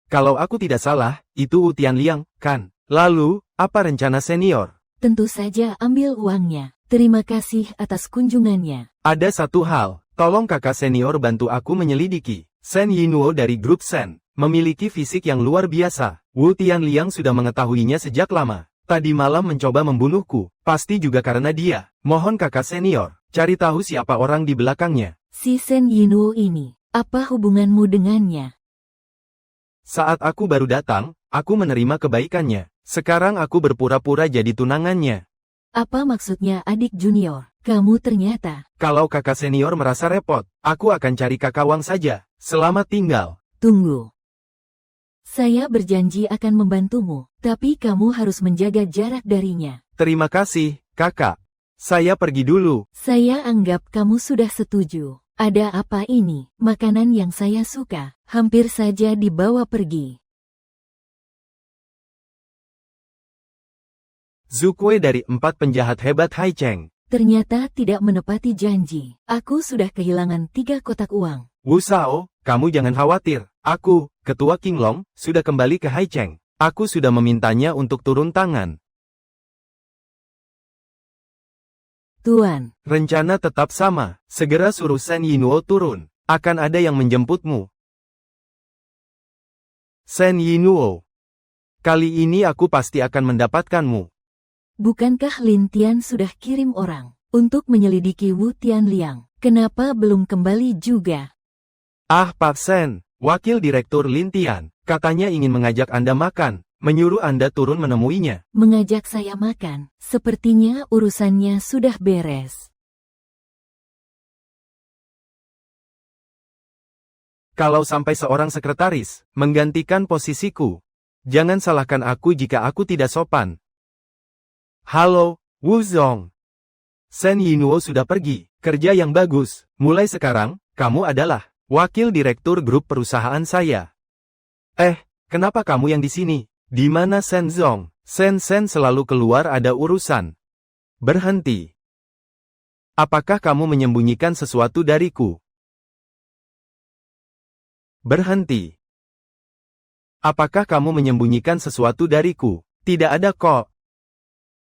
Kalau aku tidak salah, itu Wu Tianliang, kan? Lalu, apa rencana senior? Tentu saja ambil uangnya. Terima kasih atas kunjungannya. Ada satu hal, tolong kakak senior bantu aku menyelidiki. Shen Yinuo dari grup Shen, memiliki fisik yang luar biasa. Wu Tianliang sudah mengetahuinya sejak lama. Tadi malam mencoba membunuhku, pasti juga karena dia. Mohon kakak senior, cari tahu siapa orang di belakangnya. Si Shen Yinuo ini, apa hubunganmu dengannya? Saat aku baru datang, aku menerima kebaikannya. Sekarang aku berpura-pura jadi tunangannya. Apa maksudnya adik junior? Kamu ternyata... Kalau kakak senior merasa repot, aku akan cari kakak Wang saja. Selamat tinggal. Tunggu. Saya berjanji akan membantumu, tapi kamu harus menjaga jarak darinya. Terima kasih, kakak. Saya pergi dulu. Saya anggap kamu sudah setuju. Ada apa ini? Makanan yang saya suka, hampir saja dibawa pergi. Zukue dari 4 penjahat hebat Hai Cheng. Ternyata tidak menepati janji. Aku sudah kehilangan 3 kotak uang. Wu Shao, kamu jangan khawatir. Aku, Ketua King Long, sudah kembali ke Hai Cheng. Aku sudah memintanya untuk turun tangan. Tuan, Rencana tetap sama. Segera suruh Shen Yinuo turun. Akan ada yang menjemputmu. Shen Yinuo. Kali ini aku pasti akan mendapatkanmu. bukankah Lin Tian sudah kirim orang untuk menyelidiki Wu Tianliang? Kenapa belum kembali juga? Ah Pak Shen, Wakil Direktur Lin Tian, katanya ingin mengajak Anda makan, menyuruh Anda turun menemuinya. Mengajak saya makan, sepertinya urusannya sudah beres. Kalau sampai seorang sekretaris menggantikan posisiku, jangan salahkan aku jika aku tidak sopan. Halo, Wu Zong. Shen Yinuo sudah pergi, kerja yang bagus. Mulai sekarang, kamu adalah wakil direktur grup perusahaan saya. Kenapa kamu yang di sini? Di mana Shen Zong? Shen selalu keluar ada urusan. Berhenti. Apakah kamu menyembunyikan sesuatu dariku? Berhenti. Apakah kamu menyembunyikan sesuatu dariku? Tidak ada kok.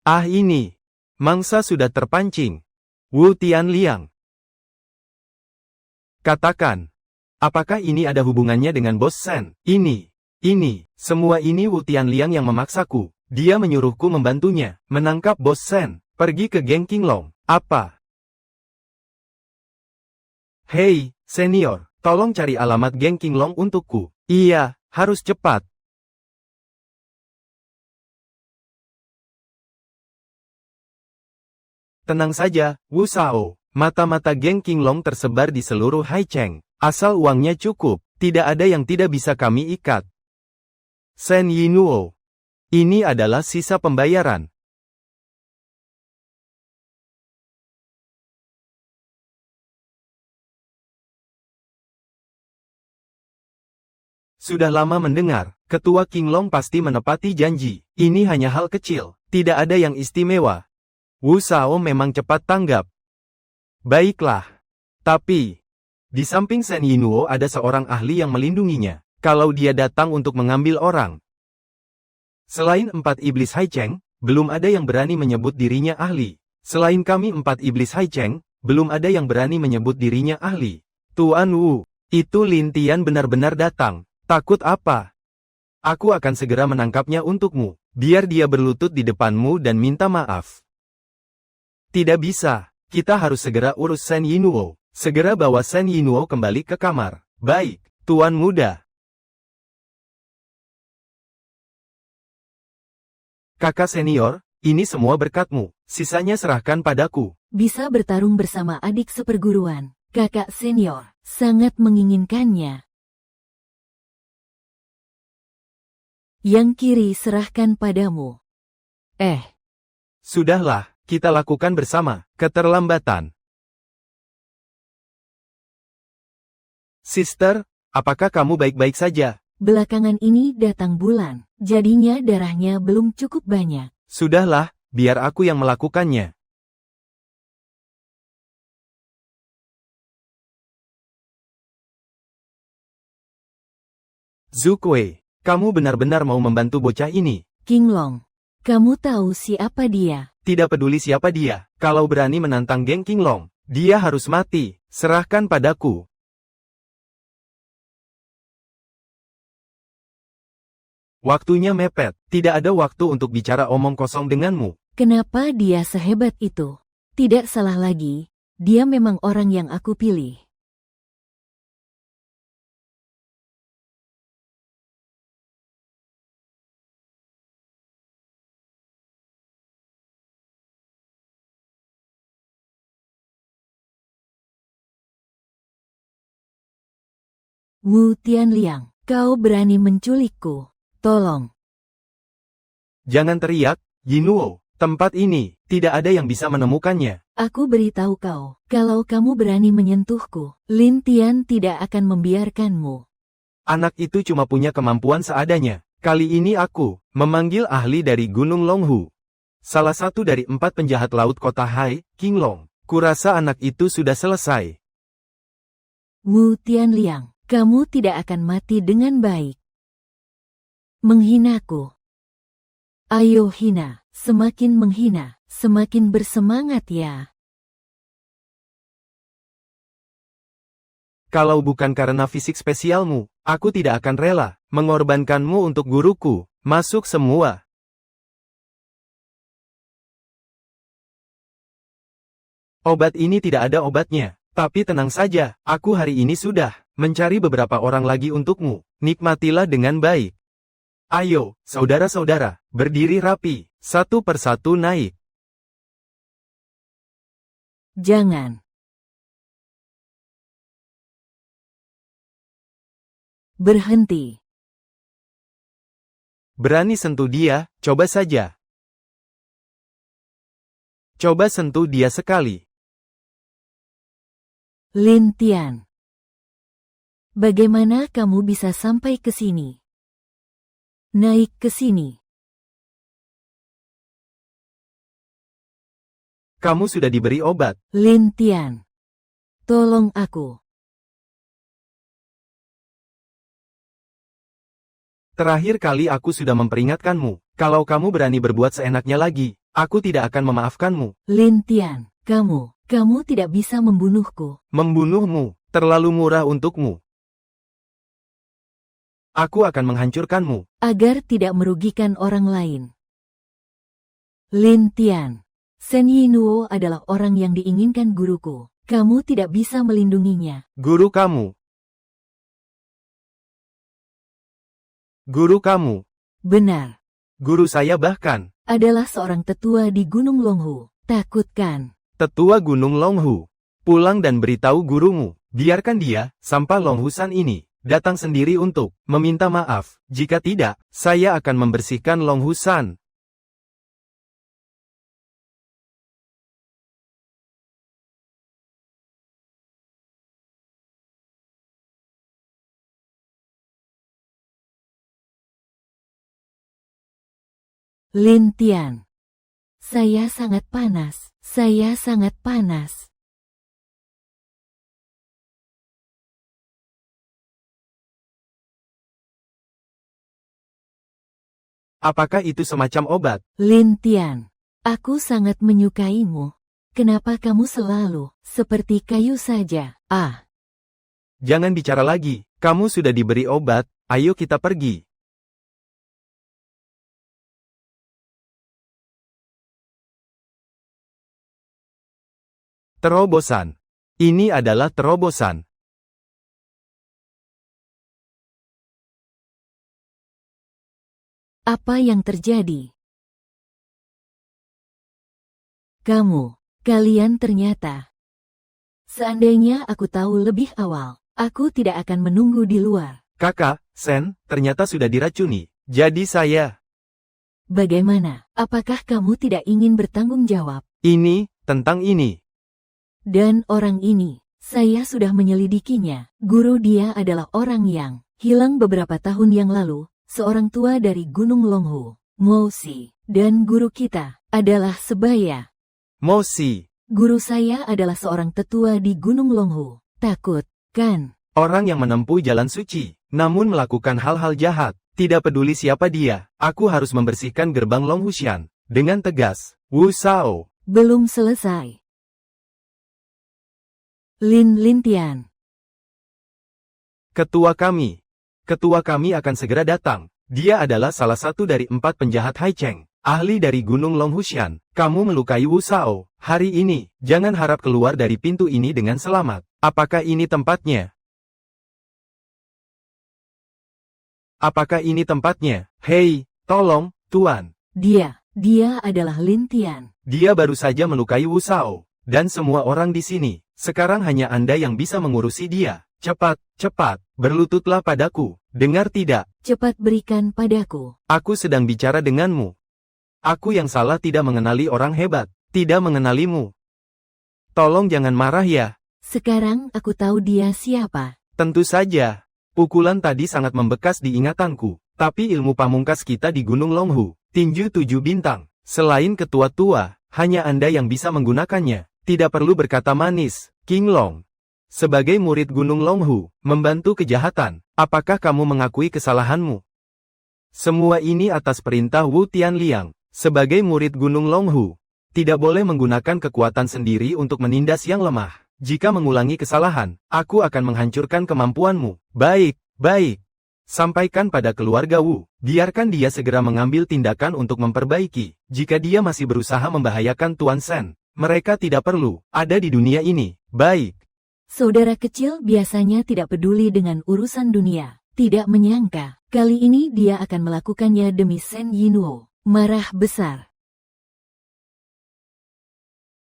Ah ini. Mangsa sudah terpancing. Wu Tianliang. Katakan. Apakah ini ada hubungannya dengan Bos Shen? Ini. Semua ini Wu Tianliang yang memaksaku. Dia menyuruhku membantunya, menangkap Bos Shen, pergi ke geng King Long. Apa? Hei, senior, tolong cari alamat geng King Long untukku. Iya, harus cepat. Tenang saja, Wu Shao. Mata-mata geng King Long tersebar di seluruh Hai Cheng. Asal uangnya cukup, tidak ada yang tidak bisa kami ikat. Shen Yinuo. Ini adalah sisa pembayaran. Sudah lama mendengar, Ketua King Long pasti menepati janji. Ini hanya hal kecil, tidak ada yang istimewa. Wu Shao memang cepat tanggap. Baiklah. Tapi, di samping Shen Yinuo ada seorang ahli yang melindunginya, kalau dia datang untuk mengambil orang. Selain 4 iblis Hai Cheng, belum ada yang berani menyebut dirinya ahli. Selain kami 4 iblis Hai Cheng, belum ada yang berani menyebut dirinya ahli. Tuan Wu, itu Lin Tian benar-benar datang. Takut apa? Aku akan segera menangkapnya untukmu, biar dia berlutut di depanmu dan minta maaf. Tidak bisa, kita harus segera urus Shen Yinuo. Segera bawa Shen Yinuo kembali ke kamar. Baik, Tuan Muda. Kakak senior, ini semua berkatmu, sisanya serahkan padaku. Bisa bertarung bersama adik seperguruan, kakak senior, sangat menginginkannya. Yang kiri serahkan padamu. Sudahlah, kita lakukan bersama, keterlambatan. Sister, apakah kamu baik-baik saja? Belakangan ini datang bulan, jadinya darahnya belum cukup banyak. Sudahlah, biar aku yang melakukannya. Zhu Kuei, kamu benar-benar mau membantu bocah ini? King Long, kamu tahu siapa dia? Tidak peduli siapa dia, kalau berani menantang geng King Long, dia harus mati. Serahkan padaku. Waktunya mepet, tidak ada waktu untuk bicara omong kosong denganmu. Kenapa dia sehebat itu? Tidak salah lagi, dia memang orang yang aku pilih. Wu Tianliang, kau berani menculikku. Tolong. Jangan teriak, Yinuo. Tempat ini, tidak ada yang bisa menemukannya. Aku beritahu kau, kalau kamu berani menyentuhku, Lin Tian tidak akan membiarkanmu. Anak itu cuma punya kemampuan seadanya. Kali ini aku memanggil ahli dari Gunung Longhu. Salah satu dari 4 penjahat laut kota Hai, King Long. Kurasa anak itu sudah selesai. Wu Tianliang, kamu tidak akan mati dengan baik. Menghinaku. Ayo hina, semakin menghina, semakin bersemangat ya. Kalau bukan karena fisik spesialmu, aku tidak akan rela mengorbankanmu untuk guruku. Masuk semua. Obat ini tidak ada obatnya. Tapi tenang saja, aku hari ini sudah mencari beberapa orang lagi untukmu. Nikmatilah dengan baik. Ayo, saudara-saudara, berdiri rapi, satu persatu naik. Jangan. Berhenti. Berani sentuh dia, coba saja. Coba sentuh dia sekali. Lin Tian. Bagaimana kamu bisa sampai ke sini? Naik ke sini. Kamu sudah diberi obat. Lin Tian. Tolong aku. Terakhir kali aku sudah memperingatkanmu. Kalau kamu berani berbuat seenaknya lagi, aku tidak akan memaafkanmu. Lin Tian, kamu tidak bisa membunuhku. Membunuhmu, terlalu murah untukmu. Aku akan menghancurkanmu. Agar tidak merugikan orang lain. Lin Tian. Shen Yinuo adalah orang yang diinginkan guruku. Kamu tidak bisa melindunginya. Guru kamu. Guru kamu. Benar. Guru saya bahkan Adalah seorang tetua di Gunung Longhu. Takutkan. tetua Gunung Longhu. Pulang dan beritahu gurumu. Biarkan dia, sampah Longhusan ini, datang sendiri untuk meminta maaf. Jika tidak, saya akan membersihkan Longhusan. Lin Tian. Saya sangat panas. Saya sangat panas. Apakah itu semacam obat? Lin Tian. Aku sangat menyukaimu. Kenapa kamu selalu seperti kayu saja? Ah. Jangan bicara lagi. Kamu sudah diberi obat. Ayo kita pergi. Terobosan. Ini adalah terobosan. Apa yang terjadi? Kalian ternyata. Seandainya aku tahu lebih awal, aku tidak akan menunggu di luar. Kakak, Sen, ternyata sudah diracuni. Jadi saya. Bagaimana? Apakah kamu tidak ingin bertanggung jawab? Ini, tentang ini. Dan orang ini, Saya sudah menyelidikinya. Guru dia adalah orang yang hilang beberapa tahun yang lalu, seorang tua dari Gunung Longhu, Mosi. Dan guru kita adalah sebaya. Mosi, Guru saya adalah seorang tetua di Gunung Longhu. Takut, kan? orang yang menempuh jalan suci, namun melakukan hal-hal jahat. Tidak peduli siapa dia, aku harus membersihkan gerbang Longhushan. Dengan tegas, Wu Shao. Belum selesai. Lin Lintian. Ketua kami akan segera datang. Dia adalah salah satu dari 4 penjahat Haicheng, ahli dari Gunung Longhushan. Kamu melukai Wu Shao. Hari ini, jangan harap keluar dari pintu ini dengan selamat. Apakah ini tempatnya? Apakah ini tempatnya? Hei, tolong, Tuan. Dia adalah Lintian. Dia baru saja melukai Wu Shao. Dan semua orang di sini. Sekarang hanya Anda yang bisa mengurusi dia. Cepat, berlututlah padaku. Dengar tidak? Cepat berikan padaku. Aku sedang bicara denganmu. Aku yang salah tidak mengenali orang hebat. Tidak mengenalimu. Tolong jangan marah ya. Sekarang aku tahu dia siapa. Tentu saja. Pukulan tadi sangat membekas di ingatanku. Tapi ilmu pamungkas kita di Gunung Longhu, tinju 7 bintang. Selain ketua tua, hanya Anda yang bisa menggunakannya. Tidak perlu berkata manis, King Long. Sebagai murid Gunung Longhu, membantu kejahatan, apakah kamu mengakui kesalahanmu? Semua ini atas perintah Wu Tianliang. Sebagai murid Gunung Longhu, tidak boleh menggunakan kekuatan sendiri untuk menindas yang lemah. Jika mengulangi kesalahan, aku akan menghancurkan kemampuanmu. Baik. Sampaikan pada keluarga Wu, biarkan dia segera mengambil tindakan untuk memperbaiki. Jika dia masih berusaha membahayakan Tuan Shen, mereka tidak perlu ada di dunia ini. Baik. Saudara kecil biasanya tidak peduli dengan urusan dunia. Tidak menyangka, kali ini dia akan melakukannya demi Shen Yinwo. Marah besar.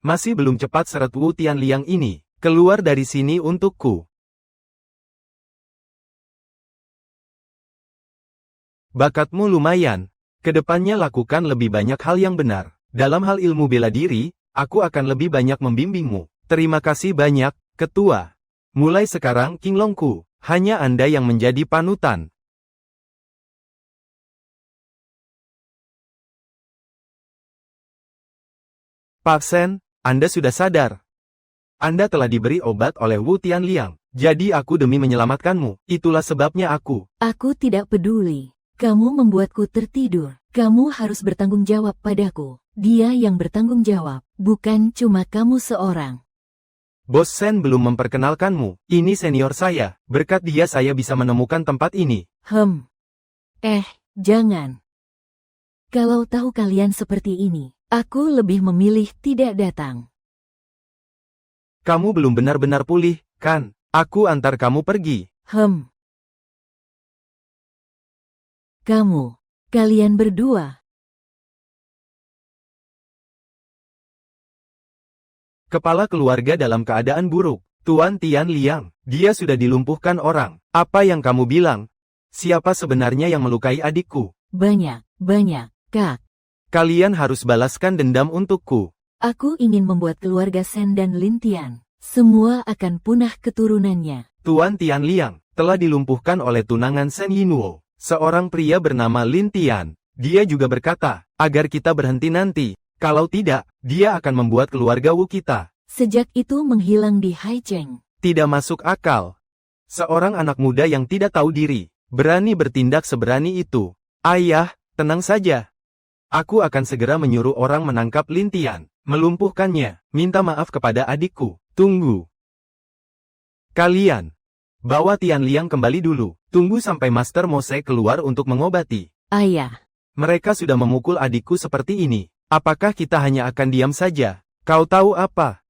Masih belum cepat seret Wu Tianliang ini. Keluar dari sini untukku. Bakatmu lumayan. Kedepannya lakukan lebih banyak hal yang benar. Dalam hal ilmu bela diri, aku akan lebih banyak membimbingmu. Terima kasih banyak, Ketua. Mulai sekarang King Longku, hanya Anda yang menjadi panutan. Pak Shen, Anda sudah sadar. Anda telah diberi obat oleh Wu Tianliang. Jadi aku demi menyelamatkanmu. Itulah sebabnya aku. Aku tidak peduli. Kamu membuatku tertidur. Kamu harus bertanggung jawab padaku. Dia yang bertanggung jawab, bukan cuma kamu seorang. Bos Shen belum memperkenalkanmu. Ini senior saya. Berkat dia saya bisa menemukan tempat ini. Jangan. Kalau tahu kalian seperti ini, aku lebih memilih tidak datang. Kamu belum benar-benar pulih, kan? Aku antar kamu pergi. Kalian berdua. Kepala keluarga dalam keadaan buruk. Tuan Tianliang, dia sudah dilumpuhkan orang. Apa yang kamu bilang? Siapa sebenarnya yang melukai adikku? Banyak, Kak. Kalian harus balaskan dendam untukku. Aku ingin membuat keluarga Shen dan Lintian. Semua akan punah keturunannya. Tuan Tianliang telah dilumpuhkan oleh tunangan Shen Yinwo, seorang pria bernama Lin Tian. Dia juga berkata, agar kita berhenti nanti. Kalau tidak, dia akan membuat keluarga Wu kita. Sejak itu menghilang di Haicheng. Tidak masuk akal. Seorang anak muda yang tidak tahu diri, berani bertindak seberani itu. Ayah, tenang saja. Aku akan segera menyuruh orang menangkap Lin Tian, melumpuhkannya, minta maaf kepada adikku. Tunggu. Kalian, bawa Tianliang kembali dulu. Tunggu sampai Master Mose keluar untuk mengobati. Ayah. Mereka sudah memukul adikku seperti ini. Apakah kita hanya akan diam saja? Kau tahu apa?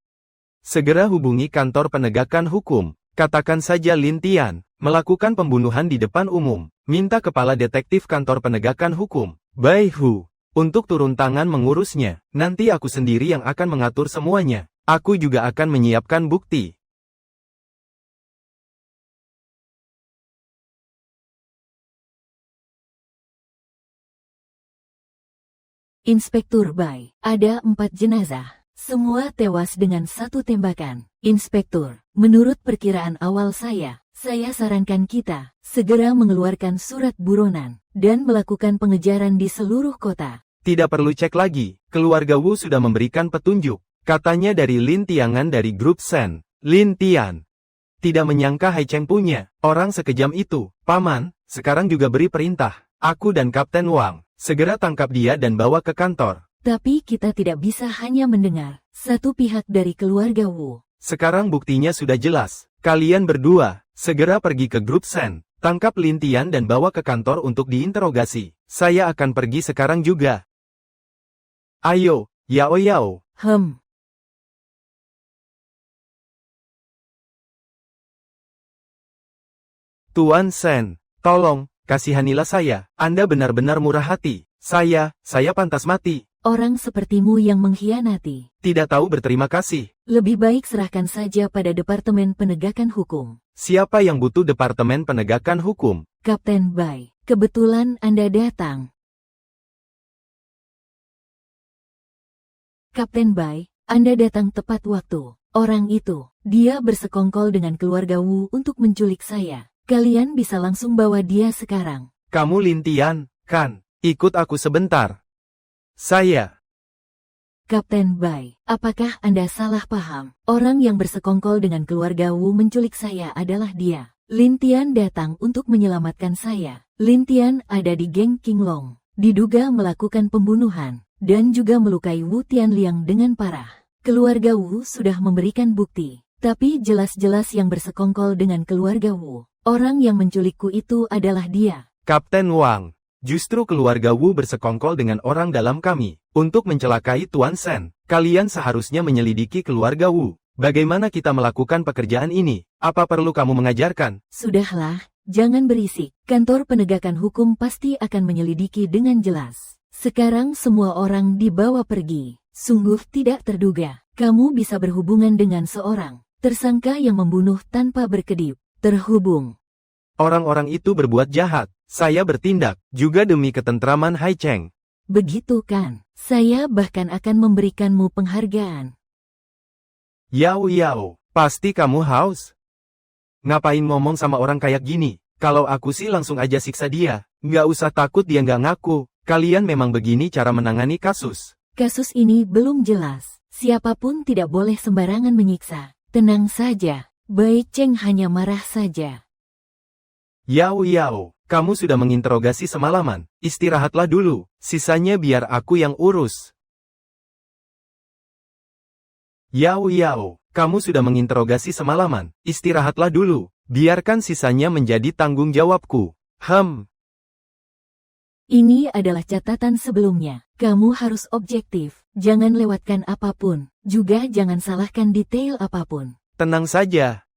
Segera hubungi kantor penegakan hukum. Katakan saja Lin Tian melakukan pembunuhan di depan umum. Minta kepala detektif kantor penegakan hukum, Bai Hu, untuk turun tangan mengurusnya. Nanti aku sendiri yang akan mengatur semuanya. Aku juga akan menyiapkan bukti. Inspektur Bai, ada 4 jenazah. Semua tewas dengan satu tembakan. Inspektur, menurut perkiraan awal saya sarankan kita segera mengeluarkan surat buronan dan melakukan pengejaran di seluruh kota. Tidak perlu cek lagi, keluarga Wu sudah memberikan petunjuk. Katanya dari Lin Tiangan dari grup Sen. Lin Tian. Tidak menyangka Hai Cheng punya orang sekejam itu. Paman, sekarang juga beri perintah. Aku dan Kapten Wang, segera tangkap dia dan bawa ke kantor. Tapi kita tidak bisa hanya mendengar satu pihak dari keluarga Wu. Sekarang buktinya sudah jelas. Kalian berdua, segera pergi ke grup Sen. Tangkap Lin Tian dan bawa ke kantor untuk diinterogasi. Saya akan pergi sekarang juga. Ayo, Yao Yao. Tuan Sen, tolong, kasihanilah saya. Anda benar-benar murah hati. Saya pantas mati. Orang sepertimu yang mengkhianati. Tidak tahu berterima kasih. Lebih baik serahkan saja pada Departemen Penegakan Hukum. Siapa yang butuh Departemen Penegakan Hukum? Kapten Bai, kebetulan Anda datang. Kapten Bai, Anda datang tepat waktu. Orang itu, dia bersekongkol dengan keluarga Wu untuk menculik saya. Kalian bisa langsung bawa dia sekarang. Kamu Lin Tian, kan? Ikut aku sebentar. Saya. Kapten Bai, apakah Anda salah paham? Orang yang bersekongkol dengan keluarga Wu menculik saya adalah dia. Lin Tian datang untuk menyelamatkan saya. Lin Tian ada di geng Qinglong. Diduga melakukan pembunuhan, dan juga melukai Wu Tianliang dengan parah. Keluarga Wu sudah memberikan bukti. Tapi jelas-jelas yang bersekongkol dengan keluarga Wu. Orang yang menculikku itu adalah dia. Kapten Wang. Justru keluarga Wu bersekongkol dengan orang dalam kami. Untuk mencelakai Tuan Sen, kalian seharusnya menyelidiki keluarga Wu. Bagaimana kita melakukan pekerjaan ini? Apa perlu kamu mengajarkan? Sudahlah, jangan berisik. Kantor penegakan hukum pasti akan menyelidiki dengan jelas. Sekarang semua orang dibawa pergi. Sungguh tidak terduga. Kamu bisa berhubungan dengan seorang tersangka yang membunuh tanpa berkedip. Terhubung. Orang-orang itu berbuat jahat. Saya bertindak, juga demi ketentraman Hai Cheng. Begitu kan? Saya bahkan akan memberikanmu penghargaan. Yao Yao, pasti kamu haus. Ngapain ngomong sama orang kayak gini? Kalau aku sih langsung aja siksa dia. Nggak usah takut dia nggak ngaku. Kalian memang begini cara menangani kasus. Kasus ini belum jelas. Siapapun tidak boleh sembarangan menyiksa. Tenang saja. Bai Cheng hanya marah saja. Yao Yao, kamu sudah menginterogasi semalaman. Istirahatlah dulu. Sisanya biar aku yang urus. Yao Yao, kamu sudah menginterogasi semalaman. Istirahatlah dulu. Biarkan sisanya menjadi tanggung jawabku. Ini adalah catatan sebelumnya. Kamu harus objektif. Jangan lewatkan apapun. Juga jangan salahkan detail apapun. Tenang saja.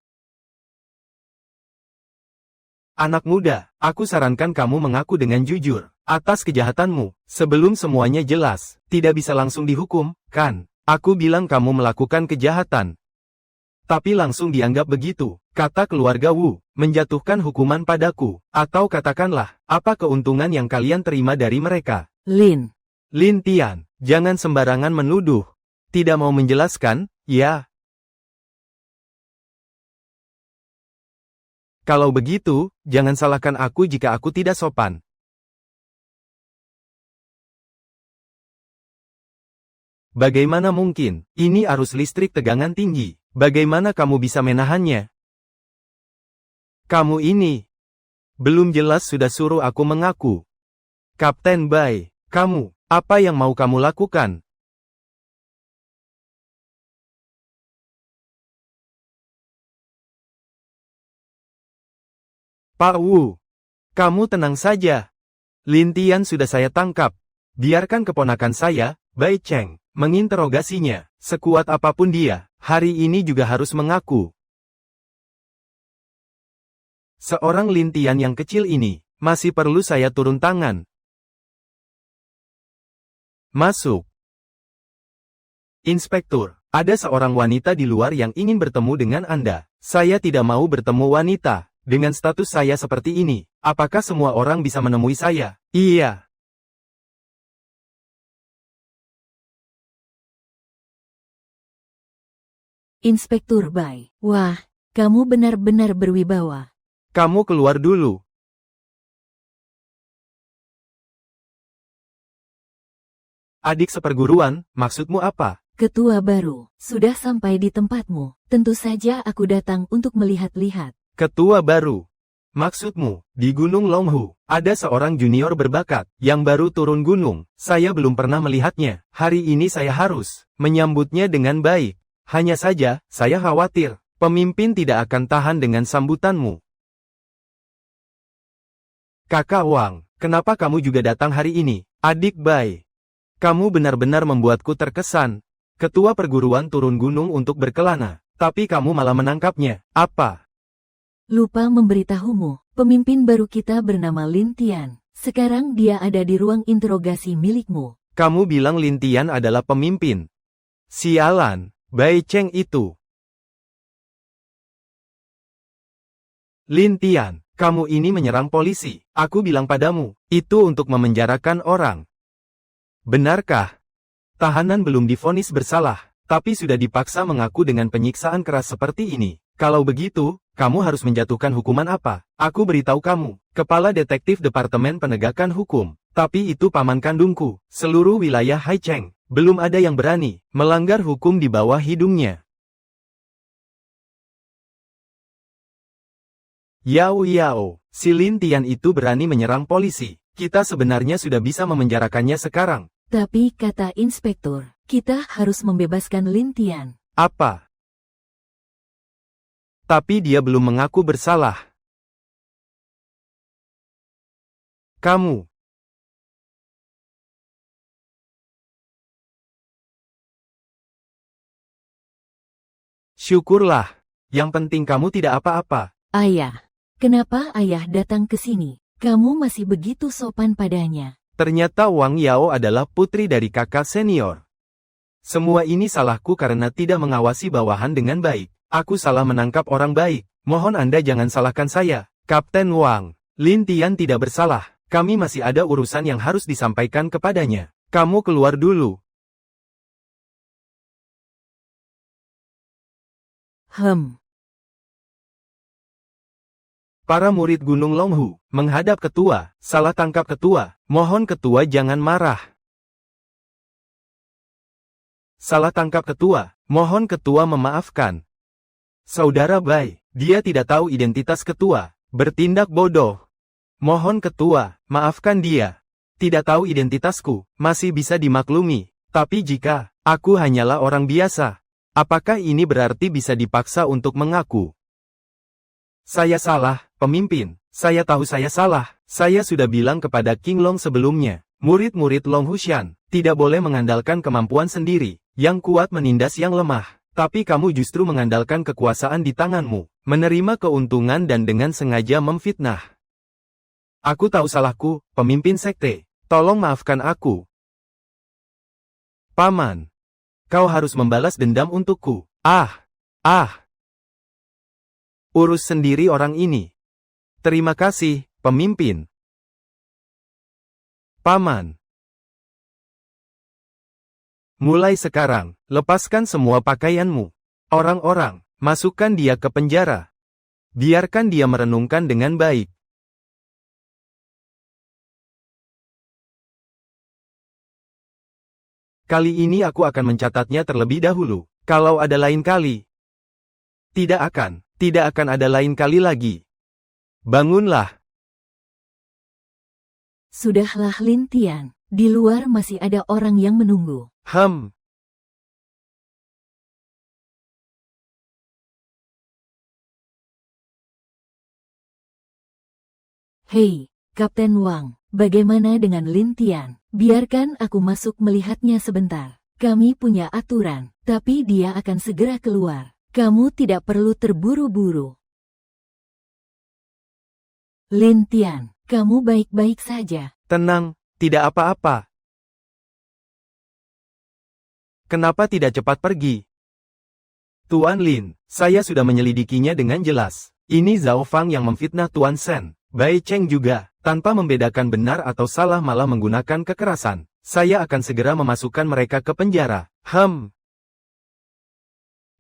Anak muda, aku sarankan kamu mengaku dengan jujur atas kejahatanmu. Sebelum semuanya jelas, tidak bisa langsung dihukum, kan? Aku bilang kamu melakukan kejahatan. Tapi langsung dianggap begitu, kata keluarga Wu, menjatuhkan hukuman padaku. Atau katakanlah, apa keuntungan yang kalian terima dari mereka? Lin Tian, jangan sembarangan menuduh. Tidak mau menjelaskan, ya? Kalau begitu, jangan salahkan aku jika aku tidak sopan. Bagaimana mungkin? Ini arus listrik tegangan tinggi. Bagaimana kamu bisa menahannya? Kamu ini belum jelas sudah suruh aku mengaku. Kapten Bai, kamu, apa yang mau kamu lakukan? Pak Wu, kamu tenang saja. Lin Tian sudah saya tangkap. Biarkan keponakan saya, Bai Cheng, menginterogasinya. Sekuat apapun dia, hari ini juga harus mengaku. Seorang Lin Tian yang kecil ini, masih perlu saya turun tangan. Masuk. Inspektur, ada seorang wanita di luar yang ingin bertemu dengan Anda. Saya tidak mau bertemu wanita. Dengan status saya seperti ini, apakah semua orang bisa menemui saya? Iya. Inspektur Bai. Wah, kamu benar-benar berwibawa. Kamu keluar dulu. Adik seperguruan, maksudmu apa? Ketua baru, sudah sampai di tempatmu. Tentu saja aku datang untuk melihat-lihat. Ketua baru. Maksudmu, di Gunung Longhu, ada seorang junior berbakat, yang baru turun gunung. Saya belum pernah melihatnya. Hari ini saya harus menyambutnya dengan baik. Hanya saja, saya khawatir, pemimpin tidak akan tahan dengan sambutanmu. Kakak Wang, kenapa kamu juga datang hari ini? Adik Bai. Kamu benar-benar membuatku terkesan. Ketua perguruan turun gunung untuk berkelana, tapi kamu malah menangkapnya. Apa? Lupa memberitahumu, pemimpin baru kita bernama Lin Tian. Sekarang dia ada di ruang interogasi milikmu. Kamu bilang Lin Tian adalah pemimpin. Sialan, Bai Cheng itu. Lin Tian, kamu ini menyerang polisi. Aku bilang padamu, itu untuk memenjarakan orang. Benarkah? Tahanan belum divonis bersalah, tapi sudah dipaksa mengaku dengan penyiksaan keras seperti ini. Kalau begitu, kamu harus menjatuhkan hukuman apa? Aku beritahu kamu, Kepala Detektif Departemen Penegakan Hukum. Tapi itu paman kandungku. Seluruh wilayah Haicheng, belum ada yang berani melanggar hukum di bawah hidungnya. Yao Yao, si Lin Tian itu berani menyerang polisi. Kita sebenarnya sudah bisa memenjarakannya sekarang. Tapi kata inspektur, kita harus membebaskan Lin Tian. Apa? Tapi dia belum mengaku bersalah. Kamu. Syukurlah. Yang penting kamu tidak apa-apa. Ayah, kenapa ayah datang ke sini? Kamu masih begitu sopan padanya. Ternyata Wang Yao adalah putri dari kakak senior. Semua ini salahku karena tidak mengawasi bawahan dengan baik. Aku salah menangkap orang baik. Mohon Anda jangan salahkan saya. Kapten Wang, Lin Tian tidak bersalah. Kami masih ada urusan yang harus disampaikan kepadanya. Kamu keluar dulu. Para murid Gunung Longhu menghadap ketua. Salah tangkap ketua. Mohon ketua jangan marah. Salah tangkap ketua. Mohon ketua memaafkan. Saudara Bai, dia tidak tahu identitas ketua. Bertindak bodoh. Mohon ketua, maafkan dia. Tidak tahu identitasku, masih bisa dimaklumi. Tapi jika aku hanyalah orang biasa, apakah ini berarti bisa dipaksa untuk mengaku? Saya salah, pemimpin. Saya tahu saya salah. Saya sudah bilang kepada King Long sebelumnya, murid-murid Long Hushan tidak boleh mengandalkan kemampuan sendiri. Yang kuat menindas yang lemah. Tapi kamu justru mengandalkan kekuasaan di tanganmu, menerima keuntungan dan dengan sengaja memfitnah. Aku tahu salahku, pemimpin sekte. Tolong maafkan aku. Paman, kau harus membalas dendam untukku. Urus sendiri orang ini. Terima kasih, pemimpin. Paman. Mulai sekarang, lepaskan semua pakaianmu. Orang-orang, masukkan dia ke penjara. Biarkan dia merenungkan dengan baik. Kali ini aku akan mencatatnya terlebih dahulu. Kalau ada lain kali. Tidak akan ada lain kali lagi. Bangunlah. Sudahlah Lin Tian, di luar masih ada orang yang menunggu. Hei, Kapten Wang, bagaimana dengan Lin Tian? Biarkan aku masuk melihatnya sebentar. Kami punya aturan, tapi dia akan segera keluar. Kamu tidak perlu terburu-buru. Lin Tian, kamu baik-baik saja. Tenang, tidak apa-apa. Kenapa tidak cepat pergi? Tuan Lin, saya sudah menyelidikinya dengan jelas. Ini Zhao Fang yang memfitnah Tuan Shen. Bai Cheng juga, tanpa membedakan benar atau salah malah menggunakan kekerasan. Saya akan segera memasukkan mereka ke penjara.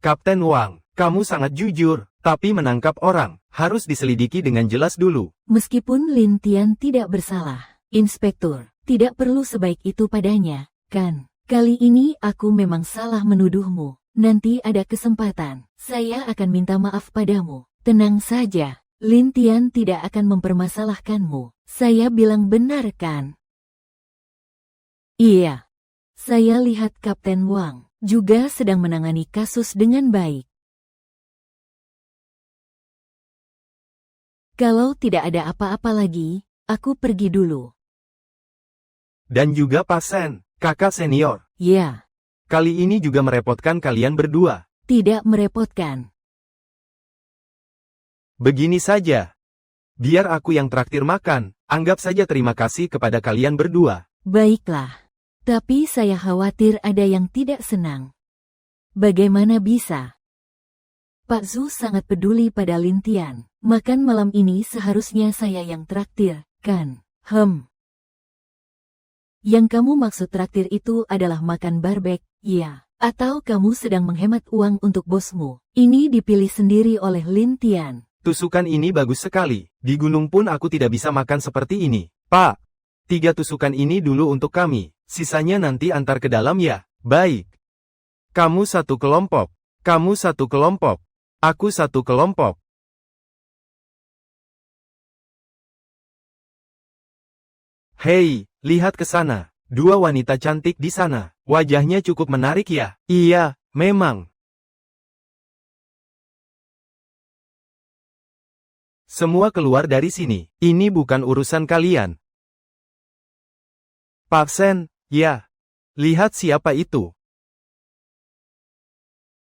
Kapten Wang, kamu sangat jujur, tapi menangkap orang harus diselidiki dengan jelas dulu. Meskipun Lin Tian tidak bersalah, Inspektur, tidak perlu sebaik itu padanya, kan? Kali ini aku memang salah menuduhmu. Nanti ada kesempatan, saya akan minta maaf padamu. Tenang saja, Lin Tian tidak akan mempermasalahkanmu. Saya bilang benar kan? Iya. Saya lihat Kapten Wang juga sedang menangani kasus dengan baik. Kalau tidak ada apa-apa lagi, aku pergi dulu. Dan juga Pak Sen, kakak senior. Ya, Kali ini juga merepotkan kalian berdua. tidak merepotkan. Begini saja. Biar aku yang traktir makan, anggap saja terima kasih kepada kalian berdua. Baiklah. Tapi saya khawatir ada yang tidak senang. Bagaimana bisa? Pak Zhu sangat peduli pada Lin Tian. Makan malam ini seharusnya saya yang traktir, kan? Yang kamu maksud traktir itu adalah makan barbek, ya? Atau kamu sedang menghemat uang untuk bosmu? Ini dipilih sendiri oleh Lin Tian. Tusukan ini bagus sekali. Di gunung pun aku tidak bisa makan seperti ini. Pak, 3 tusukan ini dulu untuk kami. Sisanya nanti antar ke dalam ya. Baik. Kamu satu kelompok. Kamu satu kelompok. Aku satu kelompok. Hei, lihat ke sana. 2 wanita cantik di sana. Wajahnya cukup menarik ya? Iya, memang. Semua keluar dari sini. Ini bukan urusan kalian. Pak Sen, ya. Lihat siapa itu.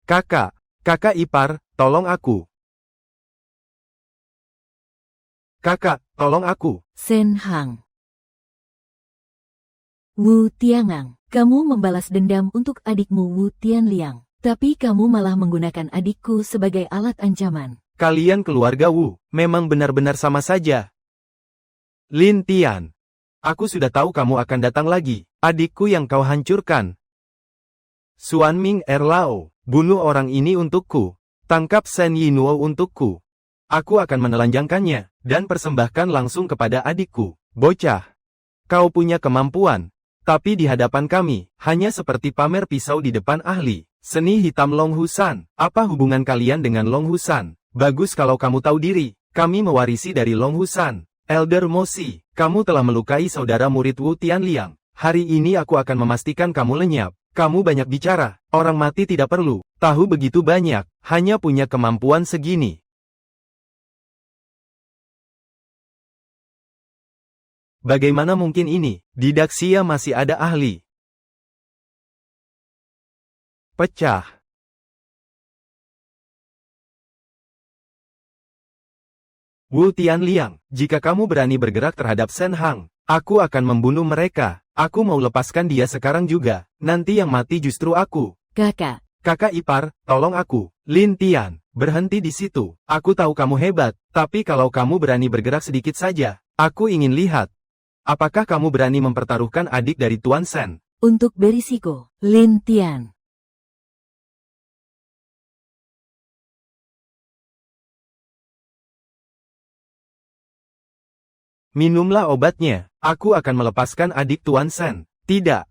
Kakak ipar, tolong aku. Kakak, tolong aku. Sen Hang. Wu Tiangang, kamu membalas dendam untuk adikmu Wu Tianliang. Tapi kamu malah menggunakan adikku sebagai alat ancaman. Kalian keluarga Wu, memang benar-benar sama saja. Lin Tian. Aku sudah tahu kamu akan datang lagi. Adikku yang kau hancurkan. Xuanming Erlao, bunuh orang ini untukku. Tangkap Shen Yinuo untukku. Aku akan menelanjangkannya, dan persembahkan langsung kepada adikku. Bocah. Kau punya kemampuan. Tapi di hadapan kami, hanya seperti pamer pisau di depan ahli. Seni hitam Long Husan. Apa hubungan kalian dengan Long Husan? Bagus kalau kamu tahu diri. Kami mewarisi dari Long Husan. Elder Mosi, kamu telah melukai saudara murid Wu Tianliang. Hari ini aku akan memastikan kamu lenyap. Kamu banyak bicara, orang mati tidak perlu tahu begitu banyak, hanya punya kemampuan segini. Bagaimana mungkin ini? Di Daxia masih ada ahli. Pecah. Wu Tianliang, jika kamu berani bergerak terhadap Sen Hang, aku akan membunuh mereka. Aku mau lepaskan dia sekarang juga. Nanti yang mati justru aku. Kakak. Kakak ipar, tolong aku. Lin Tian, berhenti di situ. Aku tahu kamu hebat, tapi kalau kamu berani bergerak sedikit saja, aku ingin lihat. Apakah kamu berani mempertaruhkan adik dari Tuan Sen? Untuk berisiko, Lin Tian. Minumlah obatnya. Aku akan melepaskan adik Tuan Sen. Tidak.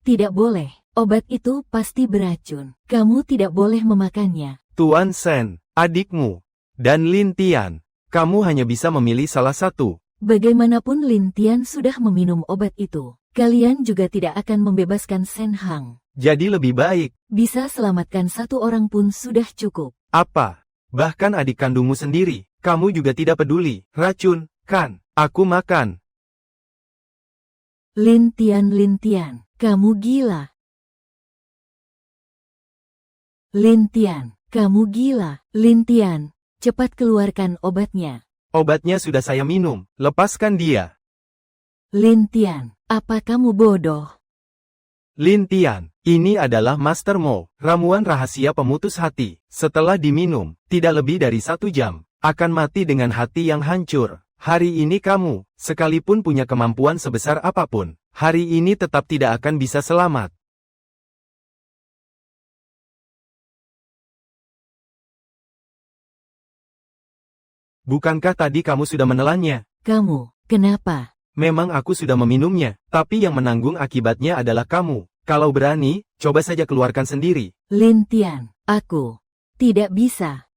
Tidak boleh. Obat itu pasti beracun. Kamu tidak boleh memakannya. Tuan Sen, adikmu, dan Lin Tian. Kamu hanya bisa memilih salah satu. Bagaimanapun Lin Tian sudah meminum obat itu. Kalian juga tidak akan membebaskan Sen Hang. Jadi lebih baik. Bisa selamatkan satu orang pun sudah cukup. Apa? Bahkan adik kandungmu sendiri, kamu juga tidak peduli. Racun, kan? Aku makan. Lin Tian, kamu gila. Lin Tian, kamu gila. Lin Tian, cepat keluarkan obatnya. Obatnya sudah saya minum, lepaskan dia. Lin Tian, apa kamu bodoh? Lin Tian, ini adalah Master Mo, ramuan rahasia pemutus hati. Setelah diminum, tidak lebih dari 1 jam, akan mati dengan hati yang hancur. Hari ini kamu, sekalipun punya kemampuan sebesar apapun, hari ini tetap tidak akan bisa selamat. Bukankah tadi kamu sudah menelannya? Kamu, kenapa? Memang aku sudah meminumnya, tapi yang menanggung akibatnya adalah kamu. Kalau berani, coba saja keluarkan sendiri. Lin Tian, aku tidak bisa.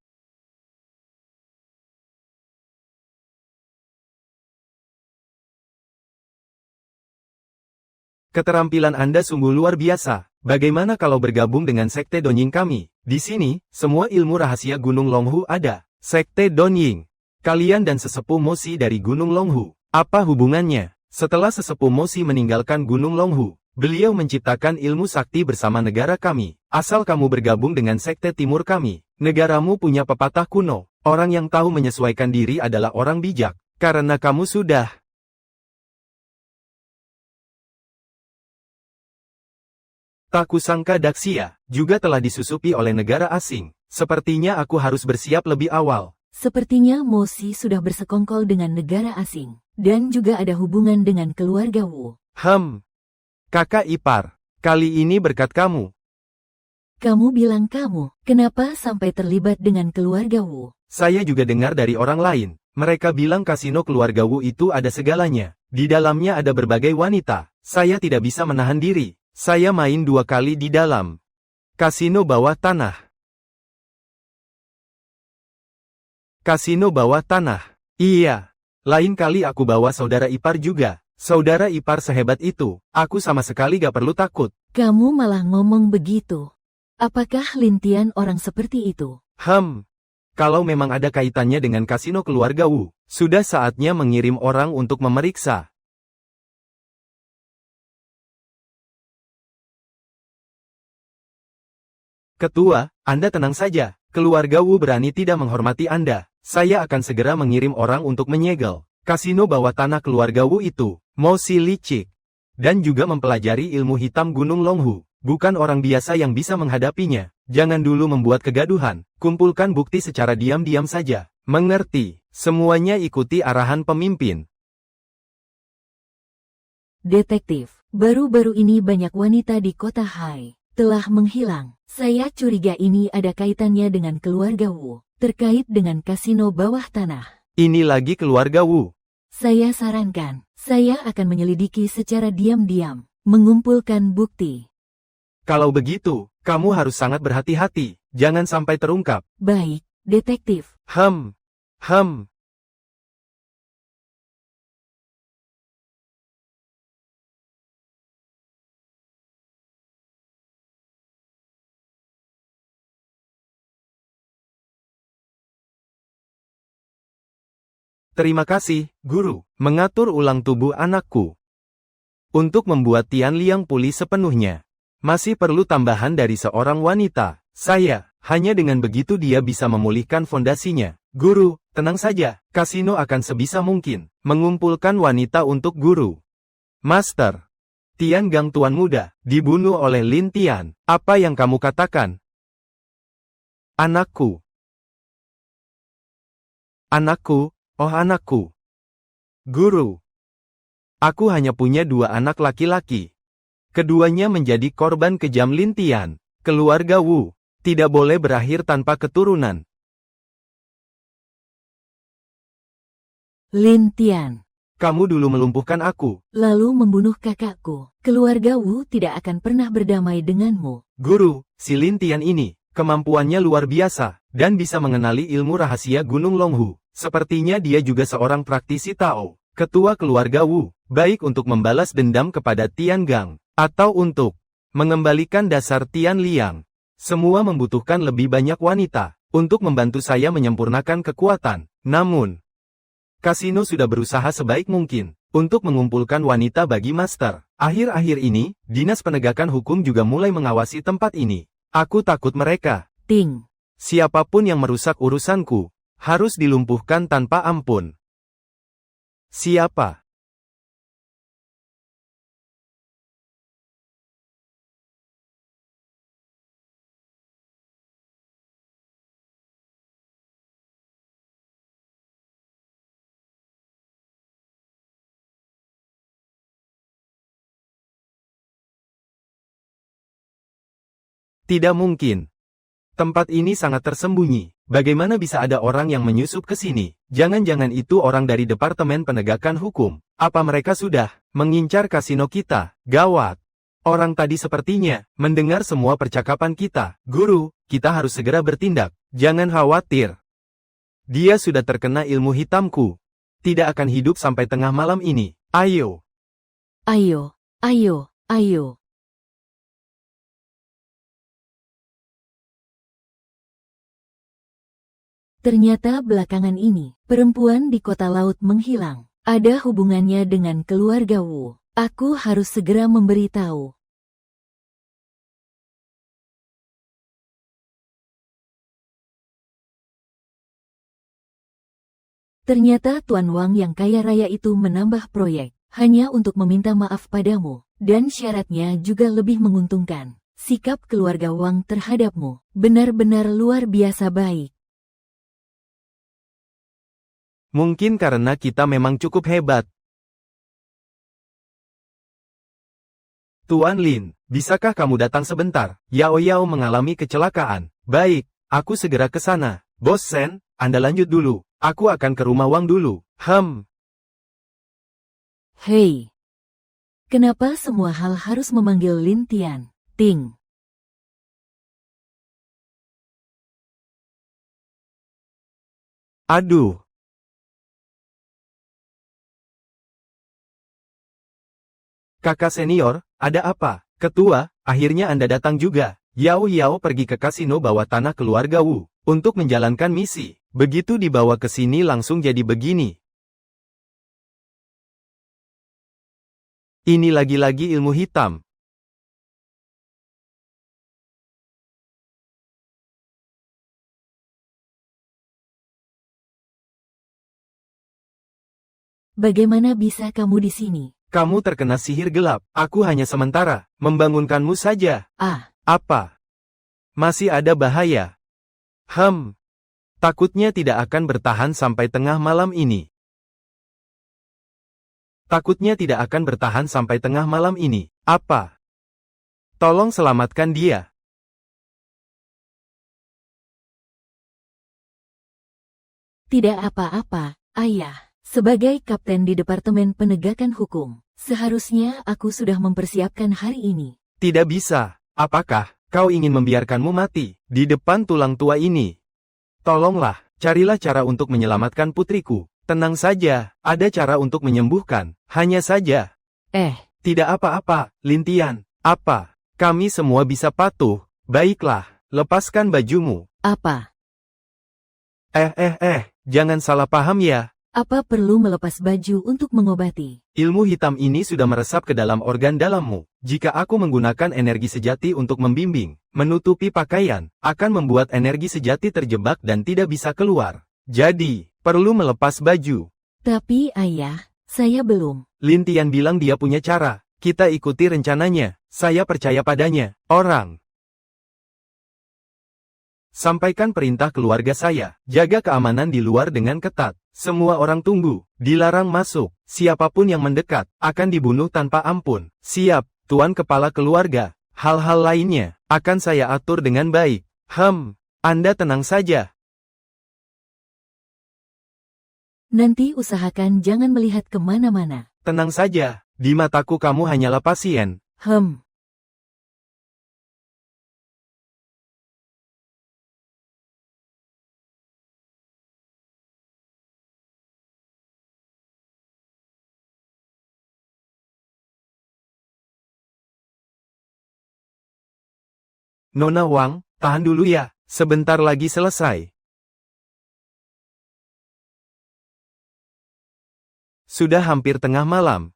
Keterampilan Anda sungguh luar biasa. Bagaimana kalau bergabung dengan Sekte Donying kami? Di sini, semua ilmu rahasia Gunung Longhu ada. Sekte Donying. Kalian dan sesepuh Mosi dari Gunung Longhu. Apa hubungannya? Setelah sesepuh Mosi meninggalkan Gunung Longhu, beliau menciptakan ilmu sakti bersama negara kami. Asal kamu bergabung dengan Sekte Timur kami, negaramu punya pepatah kuno. Orang yang tahu menyesuaikan diri adalah orang bijak. Karena kamu sudah tak kusangka Daxia juga telah disusupi oleh negara asing. Sepertinya aku harus bersiap lebih awal. Sepertinya Mosi sudah bersekongkol dengan negara asing, dan juga ada hubungan dengan keluarga Wu. Kakak ipar, kali ini berkat kamu. Kamu bilang kamu, kenapa sampai terlibat dengan keluarga Wu? Saya juga dengar dari orang lain. Mereka bilang kasino keluarga Wu itu ada segalanya. Di dalamnya ada berbagai wanita. Saya tidak bisa menahan diri. Saya main 2 kali di dalam kasino bawah tanah. Kasino bawah tanah. Iya. Lain kali aku bawa saudara ipar juga. Saudara ipar sehebat itu. Aku sama sekali gak perlu takut. Kamu malah ngomong begitu. Apakah Lin Tian orang seperti itu? Kalau memang ada kaitannya dengan kasino keluarga Wu, sudah saatnya mengirim orang untuk memeriksa. Ketua, Anda tenang saja. Keluarga Wu berani tidak menghormati Anda. Saya akan segera mengirim orang untuk menyegel kasino bawah tanah keluarga Wu itu, Mosi licik. Dan juga mempelajari ilmu hitam Gunung Longhu. Bukan orang biasa yang bisa menghadapinya. Jangan dulu membuat kegaduhan. Kumpulkan bukti secara diam-diam saja. Mengerti? Semuanya ikuti arahan pemimpin. Detektif, baru-baru ini banyak wanita di kota Hai telah menghilang. Saya curiga ini ada kaitannya dengan keluarga Wu, terkait dengan kasino bawah tanah. Ini lagi keluarga Wu. Saya sarankan, saya akan menyelidiki secara diam-diam, mengumpulkan bukti. Kalau begitu, kamu harus sangat berhati-hati. Jangan sampai terungkap. Baik, detektif. Terima kasih, Guru. Mengatur ulang tubuh anakku. Untuk membuat Tian Liang pulih sepenuhnya, masih perlu tambahan dari seorang wanita. Hanya dengan begitu dia bisa memulihkan fondasinya. Guru, tenang saja. Kasino akan sebisa mungkin mengumpulkan wanita untuk Guru. Master, Tian Gang Tuan Muda, dibunuh oleh Lin Tian. Apa yang kamu katakan? Anakku. Anakku, oh anakku. Guru. Aku hanya punya 2 anak laki-laki. Keduanya menjadi korban kejam Lin Tian. Keluarga Wu tidak boleh berakhir tanpa keturunan. Lin Tian, Kamu dulu melumpuhkan aku. lalu membunuh kakakku. Keluarga Wu tidak akan pernah berdamai denganmu. Guru, si Lin Tian ini, kemampuannya luar biasa, dan bisa mengenali ilmu rahasia Gunung Longhu. Sepertinya dia juga seorang praktisi Tao. Ketua keluarga Wu, baik untuk membalas dendam kepada Tian Gang, atau untuk mengembalikan dasar Tian Liang. Semua membutuhkan lebih banyak wanita, untuk membantu saya menyempurnakan kekuatan. Namun, kasino sudah berusaha sebaik mungkin, untuk mengumpulkan wanita bagi master. Akhir-akhir ini, Dinas Penegakan Hukum juga mulai mengawasi tempat ini. Aku takut mereka. Ting. Siapapun yang merusak urusanku, harus dilumpuhkan tanpa ampun. Siapa? Tidak mungkin. Tempat ini sangat tersembunyi. Bagaimana bisa ada orang yang menyusup ke sini? Jangan-jangan itu orang dari Departemen Penegakan Hukum. Apa mereka sudah mengincar kasino kita? Gawat. Orang tadi sepertinya mendengar semua percakapan kita. Guru, kita harus segera bertindak. Jangan khawatir. Dia sudah terkena ilmu hitamku. Tidak akan hidup sampai tengah malam ini. Ayo. Ayo, ayo, ayo. Ternyata belakangan ini, perempuan di kota laut menghilang. Ada hubungannya dengan keluarga Wu. Aku harus segera memberitahu. Ternyata Tuan Wang yang kaya raya itu menambah proyek, hanya untuk meminta maaf padamu, dan syaratnya juga lebih menguntungkan. Sikap keluarga Wang terhadapmu benar-benar luar biasa baik. Mungkin karena kita memang cukup hebat. Tuan Lin, bisakah kamu datang sebentar? Yao Yao mengalami kecelakaan. Baik, aku segera ke sana. Bos Sen, Anda lanjut dulu. Aku akan ke rumah Wang dulu. Hei, kenapa semua hal harus memanggil Lin Tian? Ting. Aduh. Kakak senior, ada apa? Ketua, akhirnya Anda datang juga. Yao Yao pergi ke kasino bawah tanah keluarga Wu untuk menjalankan misi. Begitu dibawa ke sini langsung jadi begini. Ini lagi-lagi ilmu hitam. Bagaimana bisa kamu di sini? Kamu terkena sihir gelap. Aku hanya sementara membangunkanmu saja. Ah, Apa? Masih ada bahaya? Takutnya tidak akan bertahan sampai tengah malam ini. Takutnya tidak akan bertahan sampai tengah malam ini. Apa? Tolong selamatkan dia. tidak apa-apa, ayah. Sebagai kapten di Departemen Penegakan Hukum, seharusnya aku sudah mempersiapkan hari ini. Tidak bisa. Apakah kau ingin membiarkanmu mati di depan tulang tua ini? Tolonglah, carilah cara untuk menyelamatkan putriku. Tenang saja, ada cara untuk menyembuhkan. Hanya saja. Tidak apa-apa, Lin Tian. Apa? Kami semua bisa patuh. Baiklah, lepaskan bajumu. Apa? Jangan salah paham ya. Apa perlu melepas baju untuk mengobati? Ilmu hitam ini sudah meresap ke dalam organ dalammu. Jika aku menggunakan energi sejati untuk membimbing, menutupi pakaian, akan membuat energi sejati terjebak dan tidak bisa keluar. Jadi, perlu melepas baju. Tapi ayah, saya belum. Lin Tian bilang dia punya cara. Kita ikuti rencananya. Saya percaya padanya. Sampaikan perintah keluarga saya. Jaga keamanan di luar dengan ketat. Semua orang tunggu. Dilarang masuk. Siapapun yang mendekat akan dibunuh tanpa ampun. Siap, Tuan Kepala Keluarga. Hal-hal lainnya akan saya atur dengan baik. Anda tenang saja. Nanti usahakan jangan melihat kemana-mana. Tenang saja. Di mataku kamu hanyalah pasien. Nona Wang, tahan dulu ya. Sebentar lagi selesai. Sudah hampir tengah malam.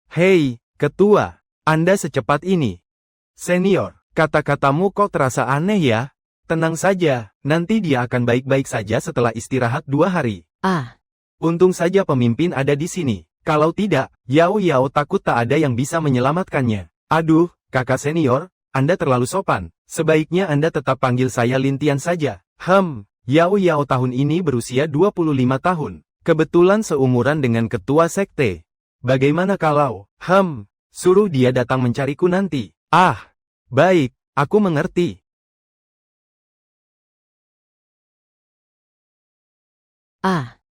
Hei, Ketua. Anda secepat ini. Senior, kata-katamu kok terasa aneh ya? Tenang saja, nanti dia akan baik-baik saja setelah istirahat 2 hari. Untung saja pemimpin ada di sini. Kalau tidak, Yao Yao takut tak ada yang bisa menyelamatkannya. Aduh, kakak senior, Anda terlalu sopan. Sebaiknya Anda tetap panggil saya Lintian saja. Yao Yao tahun ini berusia 25 tahun. Kebetulan seumuran dengan ketua sekte. Bagaimana kalau, suruh dia datang mencariku nanti. Ah, baik, aku mengerti.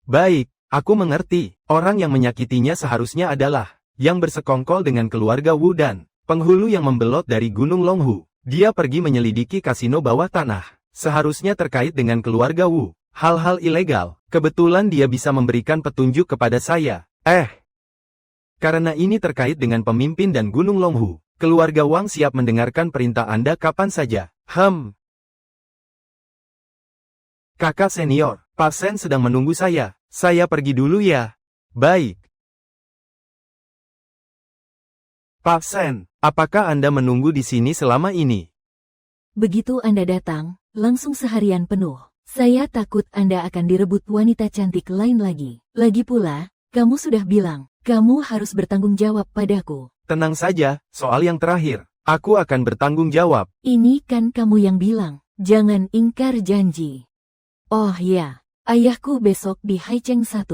Baik, aku mengerti. Orang yang menyakitinya seharusnya adalah yang bersekongkol dengan keluarga Wu dan penghulu yang membelot dari Gunung Longhu. Dia pergi menyelidiki kasino bawah tanah. Seharusnya terkait dengan keluarga Wu. Hal-hal ilegal. Kebetulan dia bisa memberikan petunjuk kepada saya. Karena ini terkait dengan pemimpin dan Gunung Longhu, keluarga Wang siap mendengarkan perintah Anda kapan saja. Kakak senior, Pak Sen sedang menunggu saya. Saya pergi dulu ya. Baik. Pak Sen, apakah Anda menunggu di sini selama ini? Begitu Anda datang, langsung seharian penuh. Saya takut Anda akan direbut wanita cantik lain lagi. Lagi pula, kamu sudah bilang, kamu harus bertanggung jawab padaku. Tenang saja, soal yang terakhir. Aku akan bertanggung jawab. Ini kan kamu yang bilang, jangan ingkar janji. Oh ya, ayahku besok di Haicheng 1,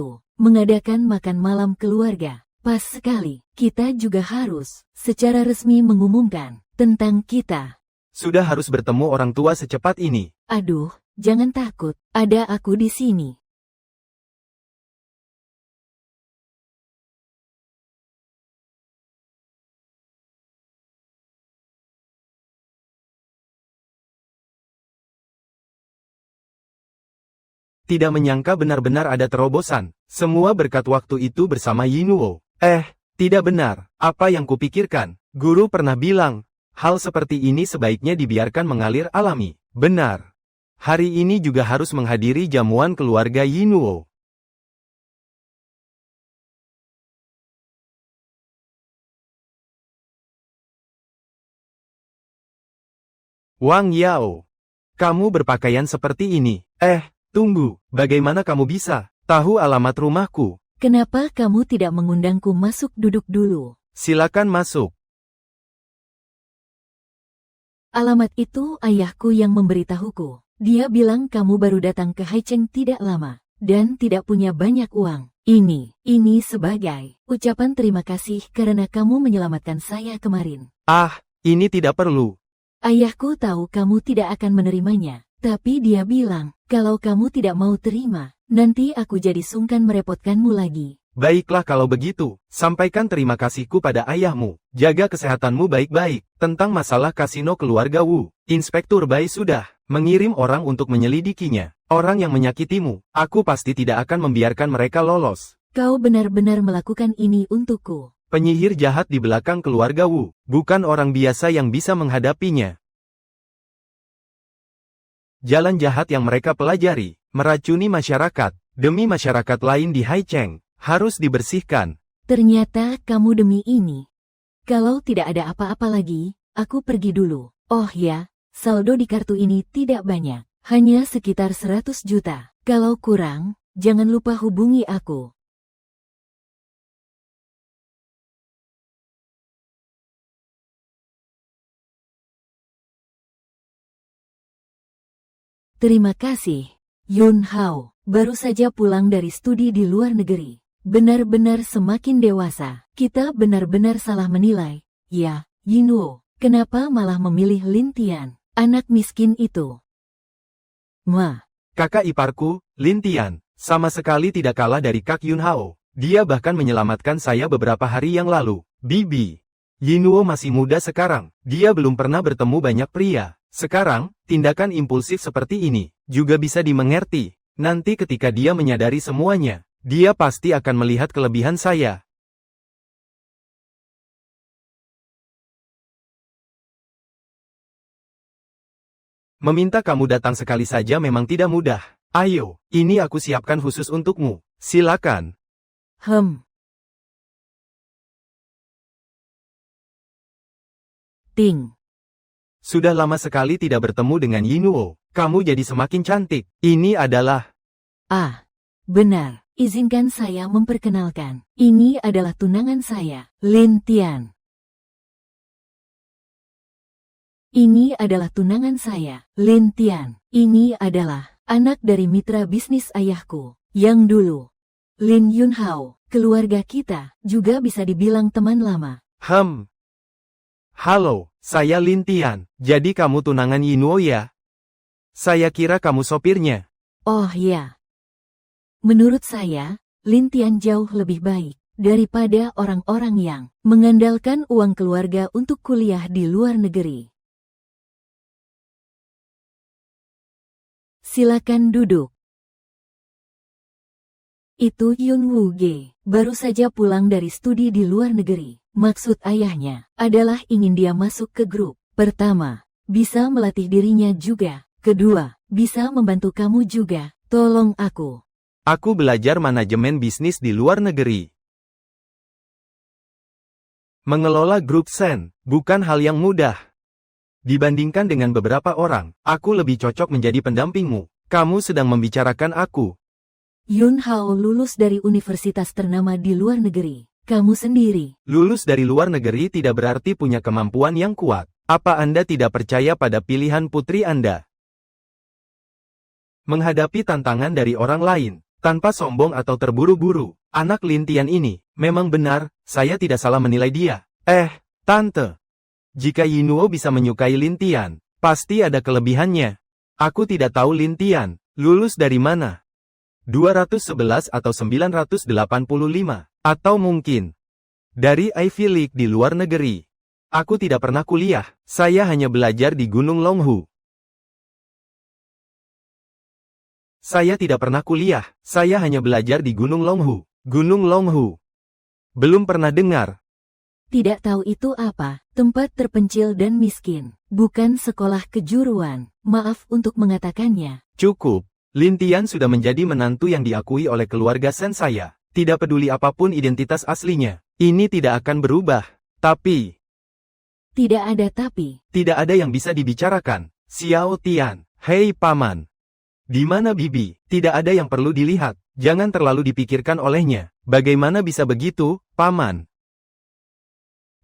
mengadakan makan malam keluarga. Pas sekali, kita juga harus secara resmi mengumumkan tentang kita. Sudah harus bertemu orang tua secepat ini. Aduh, jangan takut, ada aku di sini. Tidak menyangka benar-benar ada terobosan. Semua berkat waktu itu bersama Yinuo. Tidak benar. Apa yang kupikirkan? Guru pernah bilang, hal seperti ini sebaiknya dibiarkan mengalir alami. Benar. Hari ini juga harus menghadiri jamuan keluarga Yinuo. Wang Yao. Kamu berpakaian seperti ini. Tunggu, bagaimana kamu bisa tahu alamat rumahku? Kenapa kamu tidak mengundangku masuk duduk dulu? Silakan masuk. Alamat itu ayahku yang memberitahuku. Dia bilang kamu baru datang ke Haicheng tidak lama, dan tidak punya banyak uang. Ini sebagai ucapan terima kasih karena kamu menyelamatkan saya kemarin. Ini tidak perlu. Ayahku tahu kamu tidak akan menerimanya, tapi dia bilang, kalau kamu tidak mau terima, nanti aku jadi sungkan merepotkanmu lagi. Baiklah kalau begitu, sampaikan terima kasihku pada ayahmu. Jaga kesehatanmu baik-baik. Tentang masalah kasino keluarga Wu, Inspektur Bai sudah mengirim orang untuk menyelidikinya. Orang yang menyakitimu, aku pasti tidak akan membiarkan mereka lolos. Kau benar-benar melakukan ini untukku. Penyihir jahat di belakang keluarga Wu, bukan orang biasa yang bisa menghadapinya. Jalan jahat yang mereka pelajari, meracuni masyarakat, demi masyarakat lain di Haicheng, harus dibersihkan. Ternyata kamu demi ini. Kalau tidak ada apa-apa lagi, aku pergi dulu. Oh ya, saldo di kartu ini tidak banyak, hanya sekitar 100 juta. Kalau kurang, jangan lupa hubungi aku. Terima kasih, Yun Hao. Baru saja pulang dari studi di luar negeri. Benar-benar semakin dewasa. Kita benar-benar salah menilai. Ya, Yinuo, kenapa malah memilih Lintian, anak miskin itu? Kakak iparku, Lintian, sama sekali tidak kalah dari Kak Yun Hao. Dia bahkan menyelamatkan saya beberapa hari yang lalu. Bibi, Yinuo masih muda sekarang. Dia belum pernah bertemu banyak pria. Sekarang, tindakan impulsif seperti ini juga bisa dimengerti. Nanti ketika dia menyadari semuanya, dia pasti akan melihat kelebihan saya. Meminta kamu datang sekali saja memang tidak mudah. Ayo, ini aku siapkan khusus untukmu. Silakan. Ting. Sudah lama sekali tidak bertemu dengan Yinuo. Kamu jadi semakin cantik. Ini adalah... Benar. Izinkan saya memperkenalkan. Ini adalah tunangan saya, Lin Tian. Ini adalah tunangan saya, Lin Tian. Ini adalah anak dari mitra bisnis ayahku, yang dulu. Lin Yunhao, keluarga kita, juga bisa dibilang teman lama. Halo, saya Lin Tian. Jadi kamu tunangan Yinuo ya? Saya kira kamu sopirnya. Oh ya. Menurut saya, Lin Tian jauh lebih baik daripada orang-orang yang mengandalkan uang keluarga untuk kuliah di luar negeri. Silakan duduk. Itu Yun Woo Ge, baru saja pulang dari studi di luar negeri. Maksud ayahnya adalah ingin dia masuk ke grup. Pertama, bisa melatih dirinya juga. Kedua, bisa membantu kamu juga. Tolong aku. Aku belajar manajemen bisnis di luar negeri. Mengelola grup Sen bukan hal yang mudah. Dibandingkan dengan beberapa orang, aku lebih cocok menjadi pendampingmu. Kamu sedang membicarakan aku. Yun Hao lulus dari universitas ternama di luar negeri. Kamu sendiri. Lulus dari luar negeri tidak berarti punya kemampuan yang kuat. Apa Anda tidak percaya pada pilihan putri Anda? Menghadapi tantangan dari orang lain, tanpa sombong atau terburu-buru, anak Lin Tian ini, memang benar, saya tidak salah menilai dia. Tante. Jika Yinuo bisa menyukai Lin Tian, pasti ada kelebihannya. Aku tidak tahu Lin Tian, lulus dari mana? 211 atau 985, atau mungkin dari Ivy League di luar negeri. Aku tidak pernah kuliah, saya hanya belajar di Gunung Longhu. Saya tidak pernah kuliah, saya hanya belajar di Gunung Longhu. Gunung Longhu. Belum pernah dengar. Tidak tahu itu apa, tempat terpencil dan miskin, bukan sekolah kejuruan. Maaf untuk mengatakannya. Cukup, Lin Tian sudah menjadi menantu yang diakui oleh keluarga Sen saya. Tidak peduli apapun identitas aslinya, ini tidak akan berubah. Tapi, tidak ada tapi. Tidak ada yang bisa dibicarakan. Xiao Tian, hei paman. Di mana bibi? Tidak ada yang perlu dilihat, jangan terlalu dipikirkan olehnya. Bagaimana bisa begitu, paman?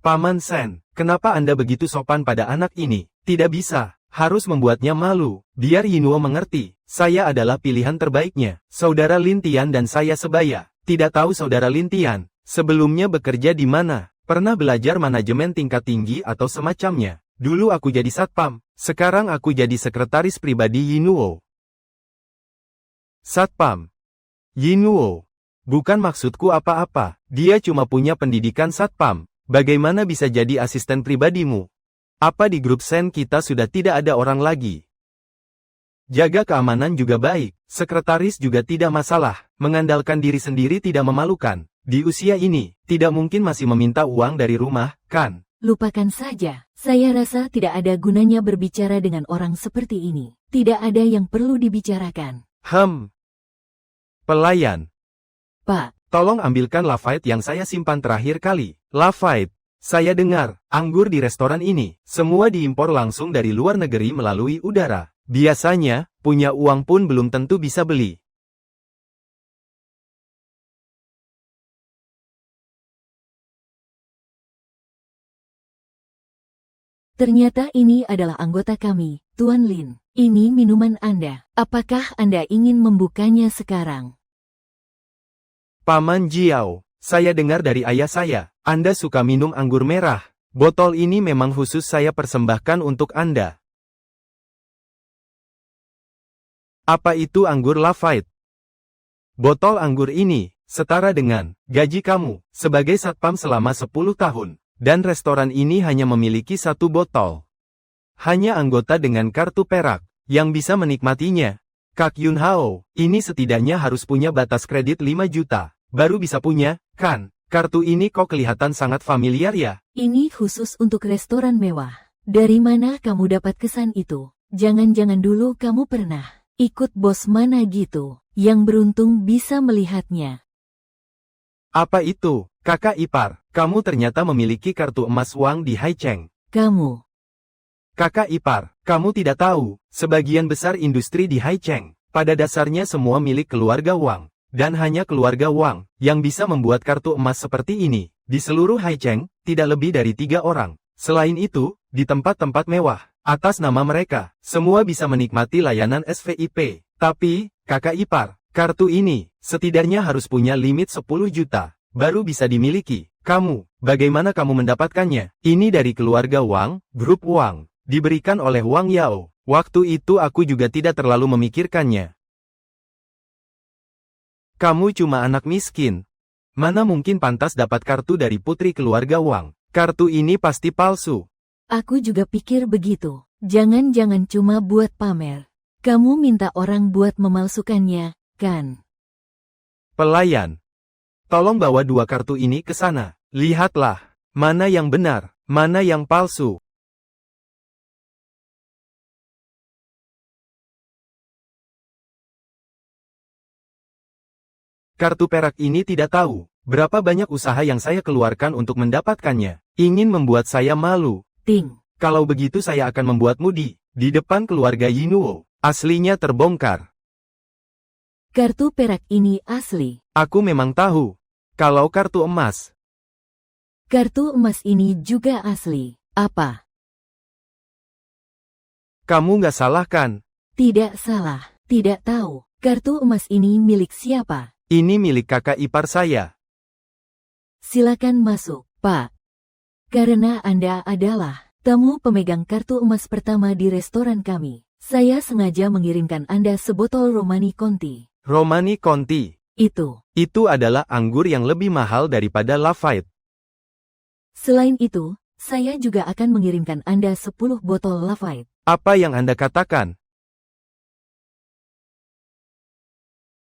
Paman Sen, kenapa Anda begitu sopan pada anak ini? Tidak bisa, harus membuatnya malu. Biar Yinuo mengerti, saya adalah pilihan terbaiknya. Saudara Lin Tian dan saya sebaya. Tidak tahu saudara Lin Tian, sebelumnya bekerja di mana? Pernah belajar manajemen tingkat tinggi atau semacamnya? Dulu aku jadi satpam, sekarang aku jadi sekretaris pribadi Yinuo. Satpam. Yinuo. Bukan maksudku apa-apa, dia cuma punya pendidikan satpam. Bagaimana bisa jadi asisten pribadimu? Apa di grup Sen kita sudah tidak ada orang lagi? Jaga keamanan juga baik, sekretaris juga tidak masalah, mengandalkan diri sendiri tidak memalukan. Di usia ini, tidak mungkin masih meminta uang dari rumah, kan? Lupakan saja, saya rasa tidak ada gunanya berbicara dengan orang seperti ini. Tidak ada yang perlu dibicarakan. Pelayan. Pak. Tolong ambilkan Lafite yang saya simpan terakhir kali. Lafite. Saya dengar, anggur di restoran ini, semua diimpor langsung dari luar negeri melalui udara. Biasanya, punya uang pun belum tentu bisa beli. Ternyata ini adalah anggota kami, Tuan Lin. Ini minuman Anda. Apakah Anda ingin membukanya sekarang? Paman Jiao, saya dengar dari ayah saya, Anda suka minum anggur merah. Botol ini memang khusus saya persembahkan untuk Anda. Apa itu anggur Lafite? Botol anggur ini, setara dengan gaji kamu, sebagai satpam selama 10 tahun. Dan restoran ini hanya memiliki 1 botol. Hanya anggota dengan kartu perak, yang bisa menikmatinya. Kak Yunhao, ini setidaknya harus punya batas kredit 5 juta. Baru bisa punya, kan? Kartu ini kok kelihatan sangat familiar ya? Ini khusus untuk restoran mewah. Dari mana kamu dapat kesan itu? Jangan-jangan dulu kamu pernah ikut bos mana gitu, yang beruntung bisa melihatnya. Apa itu, kakak ipar? Kamu ternyata memiliki kartu emas uang di Haicheng. Kamu. Kakak ipar, kamu tidak tahu, sebagian besar industri di Haicheng, pada dasarnya semua milik keluarga Wang. Dan hanya keluarga Wang yang bisa membuat kartu emas seperti ini. Di seluruh Haicheng, tidak lebih dari 3 orang. Selain itu, di tempat-tempat mewah, atas nama mereka, semua bisa menikmati layanan SVIP. Tapi, kakak ipar, kartu ini, setidaknya harus punya limit 10 juta, baru bisa dimiliki. Kamu, bagaimana kamu mendapatkannya? Ini dari keluarga Wang, grup Wang, diberikan oleh Wang Yao. Waktu itu aku juga tidak terlalu memikirkannya. Kamu cuma anak miskin. Mana mungkin pantas dapat kartu dari putri keluarga Wang? Kartu ini pasti palsu. Aku juga pikir begitu. Jangan-jangan cuma buat pamer. Kamu minta orang buat memalsukannya, kan? Pelayan, tolong bawa 2 kartu ini ke sana. Lihatlah, mana yang benar, mana yang palsu. Kartu perak ini tidak tahu berapa banyak usaha yang saya keluarkan untuk mendapatkannya. Ingin membuat saya malu. Ting. Kalau begitu saya akan membuatmu di depan keluarga Yinuo. Aslinya terbongkar. Kartu perak ini asli. Aku memang tahu. Kalau kartu emas. Kartu emas ini juga asli. Apa? Kamu nggak salah kan? Tidak salah. Tidak tahu. Kartu emas ini milik siapa? Ini milik kakak ipar saya. Silakan masuk, Pak. Karena Anda adalah tamu pemegang kartu emas pertama di restoran kami, saya sengaja mengirimkan Anda sebotol Romani Conti. Romani Conti. Itu adalah anggur yang lebih mahal daripada Lafite. Selain itu, saya juga akan mengirimkan Anda 10 botol Lafite. Apa yang Anda katakan?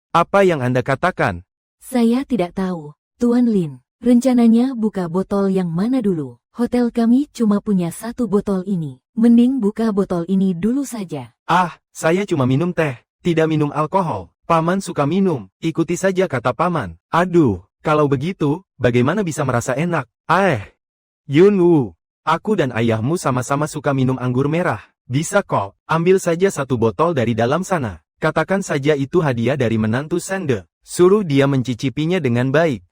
Apa yang Anda katakan? Saya tidak tahu, Tuan Lin. Rencananya buka botol yang mana dulu? Hotel kami cuma punya 1 botol ini. Mending buka botol ini dulu saja. Ah, saya cuma minum teh, tidak minum alkohol. Paman suka minum, ikuti saja kata paman. Aduh, kalau begitu, bagaimana bisa merasa enak? Yunwu, aku dan ayahmu sama-sama suka minum anggur merah. Bisa kok, ambil saja 1 botol dari dalam sana. Katakan saja itu hadiah dari menantu Sende. Suruh dia mencicipinya dengan baik.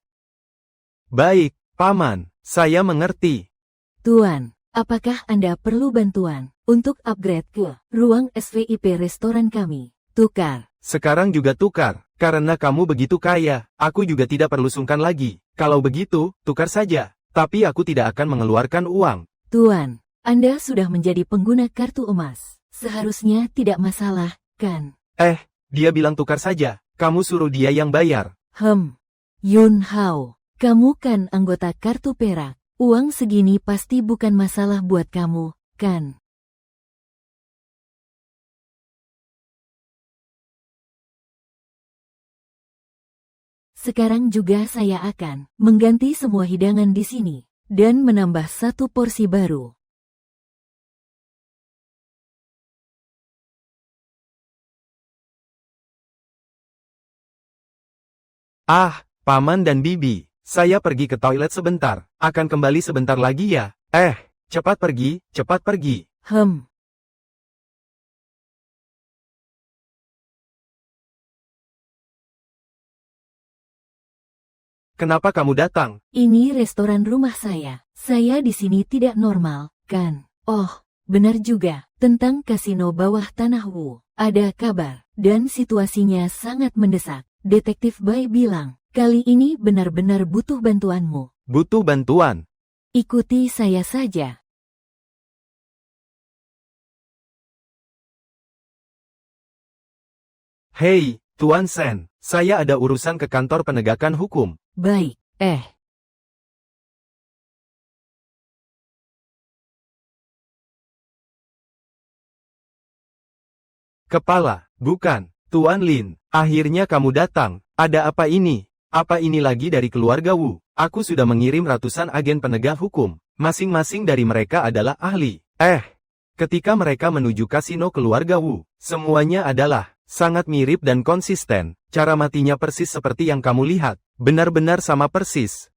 Baik, paman, saya mengerti. Tuan, apakah Anda perlu bantuan untuk upgrade ke ruang SVIP restoran kami? Tukar. Sekarang juga tukar, karena kamu begitu kaya, aku juga tidak perlu sungkan lagi. Kalau begitu, tukar saja, tapi aku tidak akan mengeluarkan uang. Tuan, Anda sudah menjadi pengguna kartu emas. Seharusnya tidak masalah, kan? Dia bilang tukar saja, kamu suruh dia yang bayar. Yun Hao, kamu kan anggota kartu perak. Uang segini pasti bukan masalah buat kamu, kan? Sekarang juga saya akan mengganti semua hidangan di sini, dan menambah 1 porsi baru. Paman dan bibi, saya pergi ke toilet sebentar, akan kembali sebentar lagi ya. Cepat pergi, cepat pergi. Kenapa kamu datang? Ini restoran rumah saya. Saya di sini tidak normal, kan? Oh, benar juga. Tentang kasino bawah tanah Wu. Ada kabar, dan situasinya sangat mendesak. Detektif Bai bilang, kali ini benar-benar butuh bantuanmu. Butuh bantuan? Ikuti saya saja. Hei, Tuan Sen, saya ada urusan ke kantor penegakan hukum. Baik, Kepala, bukan, Tuan Lin, akhirnya kamu datang. Ada apa ini? Apa ini lagi dari keluarga Wu? Aku sudah mengirim ratusan agen penegak hukum. Masing-masing dari mereka adalah ahli. Ketika mereka menuju kasino keluarga Wu, semuanya adalah sangat mirip dan konsisten. Cara matinya persis seperti yang kamu lihat. Benar-benar sama persis.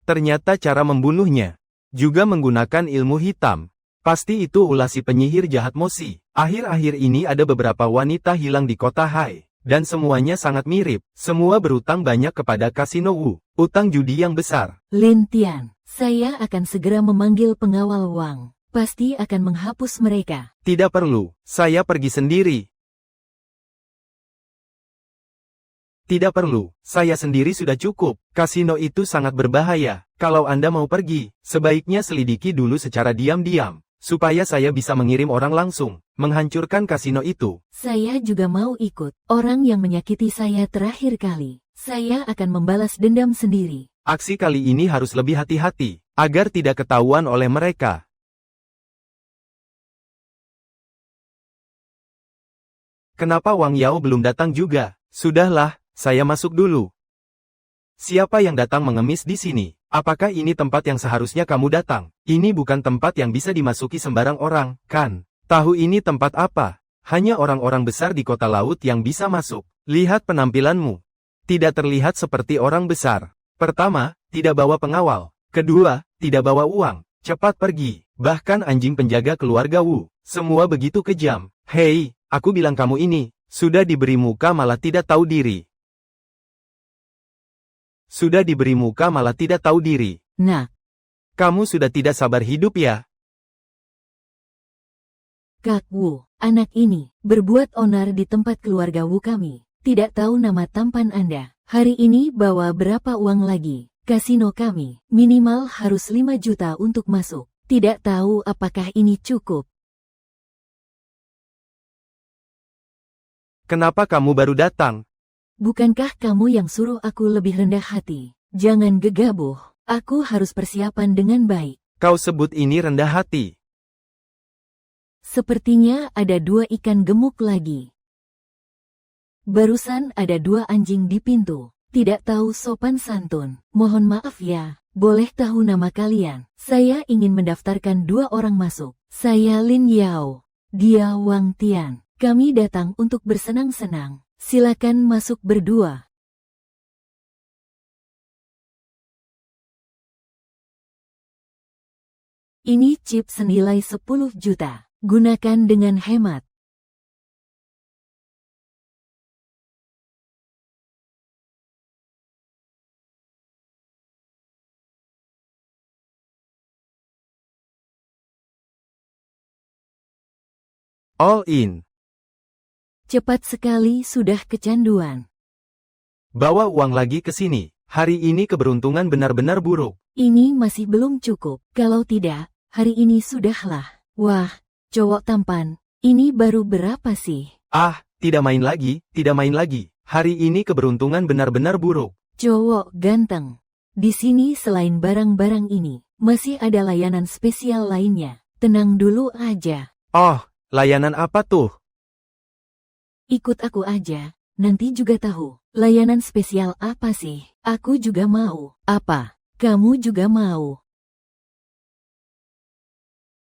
Ternyata cara membunuhnya juga menggunakan ilmu hitam. Pasti itu ulah si penyihir jahat Mosi. Akhir-akhir ini ada beberapa wanita hilang di kota Hai. Dan semuanya sangat mirip. Semua berutang banyak kepada kasino Wu. Utang judi yang besar. Lin Tian, saya akan segera memanggil pengawal Wang. Pasti akan menghapus mereka. Tidak perlu, saya pergi sendiri. Tidak perlu, saya sendiri sudah cukup. Kasino itu sangat berbahaya. Kalau Anda mau pergi, sebaiknya selidiki dulu secara diam-diam, supaya saya bisa mengirim orang langsung, menghancurkan kasino itu. Saya juga mau ikut. Orang yang menyakiti saya terakhir kali. Saya akan membalas dendam sendiri. Aksi kali ini harus lebih hati-hati, agar tidak ketahuan oleh mereka. Kenapa Wang Yao belum datang juga? Sudahlah, saya masuk dulu. Siapa yang datang mengemis di sini? Apakah ini tempat yang seharusnya kamu datang? Ini bukan tempat yang bisa dimasuki sembarang orang, kan? Tahu ini tempat apa? Hanya orang-orang besar di kota laut yang bisa masuk. Lihat penampilanmu. Tidak terlihat seperti orang besar. Pertama, tidak bawa pengawal. Kedua, tidak bawa uang. Cepat pergi. Bahkan anjing penjaga keluarga Wu. Semua begitu kejam. Hei, aku bilang kamu ini, sudah diberi muka malah tidak tahu diri. Sudah diberi muka malah tidak tahu diri. Nah, Kamu sudah tidak sabar hidup ya? Kak Wu, anak ini, berbuat onar di tempat keluarga Wu kami. Tidak tahu nama tampan Anda. Hari ini bawa berapa uang lagi? Kasino kami, minimal harus 5 juta untuk masuk. Tidak tahu apakah ini cukup. Kenapa kamu baru datang? Bukankah kamu yang suruh aku lebih rendah hati? Jangan gegabah, aku harus persiapan dengan baik. Kau sebut ini rendah hati. Sepertinya ada 2 ikan gemuk lagi. Barusan ada 2 anjing di pintu. Tidak tahu sopan santun. Mohon maaf ya, boleh tahu nama kalian? Saya ingin mendaftarkan 2 orang masuk. Saya Lin Yao. Dia Wang Tian. Kami datang untuk bersenang-senang. Silakan masuk berdua. Ini chip senilai 10 juta. Gunakan dengan hemat. All in. Cepat sekali sudah kecanduan. Bawa uang lagi ke sini. Hari ini keberuntungan benar-benar buruk. Ini masih belum cukup. Kalau tidak, hari ini sudahlah. Wah, cowok tampan. Ini baru berapa sih? Ah, tidak main lagi, tidak main lagi. Hari ini keberuntungan benar-benar buruk. Cowok ganteng. Di sini selain barang-barang ini, masih ada layanan spesial lainnya. Tenang dulu aja. Oh, layanan apa tuh? Ikut aku aja, nanti juga tahu. Layanan spesial apa sih? Aku juga mau. Apa? Kamu juga mau?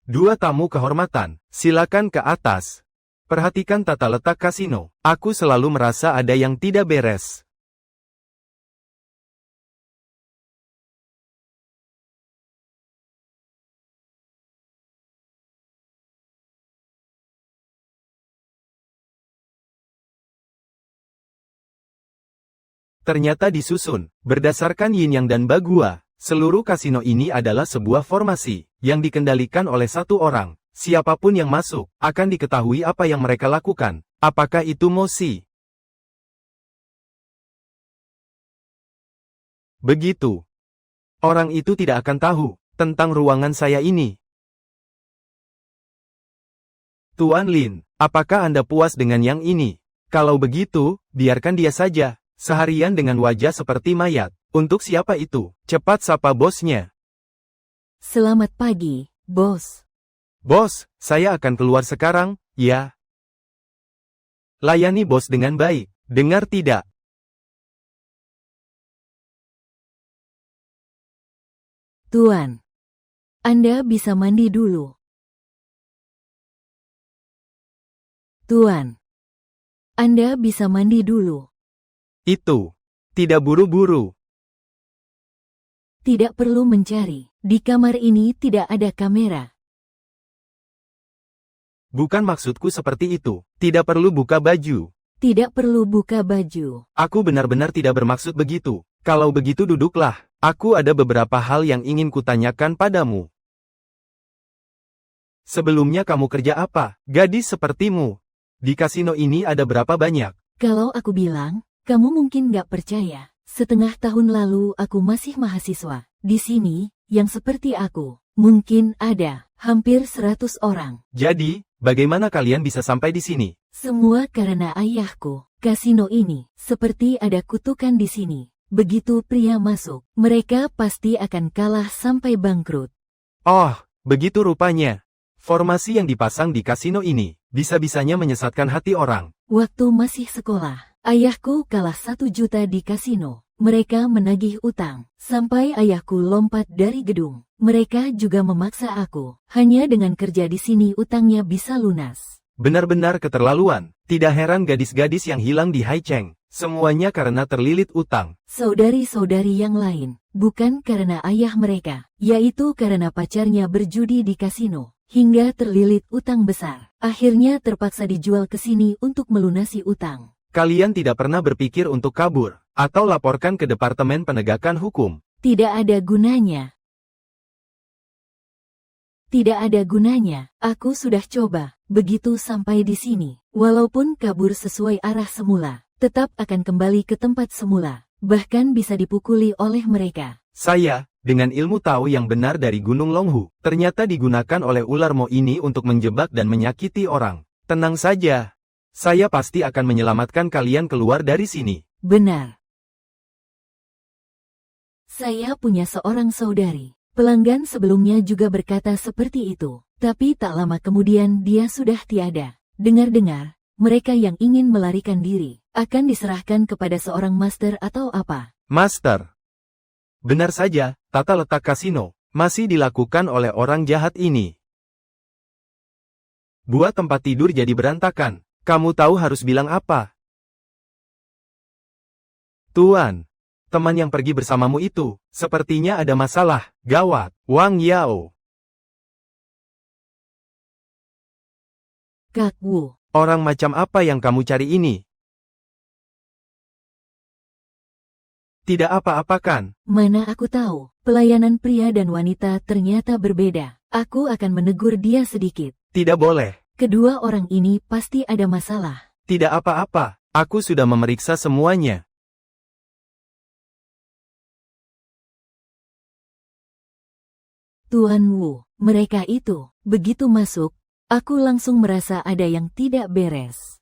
2 tamu kehormatan, silakan ke atas. Perhatikan tata letak kasino. Aku selalu merasa ada yang tidak beres. Ternyata disusun, berdasarkan yin yang dan bagua. Seluruh kasino ini adalah sebuah formasi, yang dikendalikan oleh 1 orang. Siapapun yang masuk, akan diketahui apa yang mereka lakukan. Apakah itu mosi? Begitu. Orang itu tidak akan tahu, tentang ruangan saya ini. Tuan Lin, apakah Anda puas dengan yang ini? Kalau begitu, biarkan dia saja. Seharian dengan wajah seperti mayat. Untuk siapa itu? Cepat sapa bosnya. Selamat pagi, bos. Bos, saya akan keluar sekarang, ya. Layani bos dengan baik. Dengar tidak? Tuan, Anda bisa mandi dulu. Tuan, Anda bisa mandi dulu. Itu. Tidak buru-buru. Tidak perlu mencari. Di kamar ini tidak ada kamera. Bukan maksudku seperti itu. Tidak perlu buka baju. Tidak perlu buka baju. Aku benar-benar tidak bermaksud begitu. Kalau begitu duduklah. Aku ada beberapa hal yang ingin kutanyakan padamu. Sebelumnya kamu kerja apa? Gadis sepertimu. Di kasino ini ada berapa banyak? Kalau aku bilang, kamu mungkin gak percaya. Setengah tahun lalu aku masih mahasiswa. Di sini, yang seperti aku, mungkin ada hampir 100 orang. Jadi, bagaimana kalian bisa sampai di sini? Semua karena ayahku. Kasino ini, seperti ada kutukan di sini. Begitu pria masuk, mereka pasti akan kalah sampai bangkrut. Oh, begitu rupanya. Formasi yang dipasang di kasino ini, bisa-bisanya menyesatkan hati orang. Waktu masih sekolah, ayahku kalah 1 juta di kasino. Mereka menagih utang, sampai ayahku lompat dari gedung. Mereka juga memaksa aku, hanya dengan kerja di sini utangnya bisa lunas. Benar-benar keterlaluan. Tidak heran gadis-gadis yang hilang di Haicheng. Semuanya karena terlilit utang. Saudari-saudari yang lain, bukan karena ayah mereka, yaitu karena pacarnya berjudi di kasino, hingga terlilit utang besar. Akhirnya terpaksa dijual ke sini untuk melunasi utang. Kalian tidak pernah berpikir untuk kabur, atau laporkan ke Departemen Penegakan Hukum. Tidak ada gunanya. Tidak ada gunanya, aku sudah coba, begitu sampai di sini. Walaupun kabur sesuai arah semula, tetap akan kembali ke tempat semula, bahkan bisa dipukuli oleh mereka. Saya, dengan ilmu tahu yang benar dari Gunung Longhu, ternyata digunakan oleh ular Mo ini untuk menjebak dan menyakiti orang. Tenang saja. Saya pasti akan menyelamatkan kalian keluar dari sini. Benar. Saya punya seorang saudari. Pelanggan sebelumnya juga berkata seperti itu, tapi tak lama kemudian dia sudah tiada. Dengar-dengar, mereka yang ingin melarikan diri, akan diserahkan kepada seorang master atau apa. Master. Benar saja, tata letak kasino, masih dilakukan oleh orang jahat ini. Buat tempat tidur jadi berantakan. Kamu tahu harus bilang apa? Tuan, teman yang pergi bersamamu itu, sepertinya ada masalah, gawat. Wang Yao. Kak Wu. Orang macam apa yang kamu cari ini? Tidak apa-apa kan? Mana aku tahu, pelayanan pria dan wanita ternyata berbeda. Aku akan menegur dia sedikit. Tidak boleh. Kedua orang ini pasti ada masalah. Tidak apa-apa, aku sudah memeriksa semuanya. Tuan Wu, mereka itu, begitu masuk, aku langsung merasa ada yang tidak beres.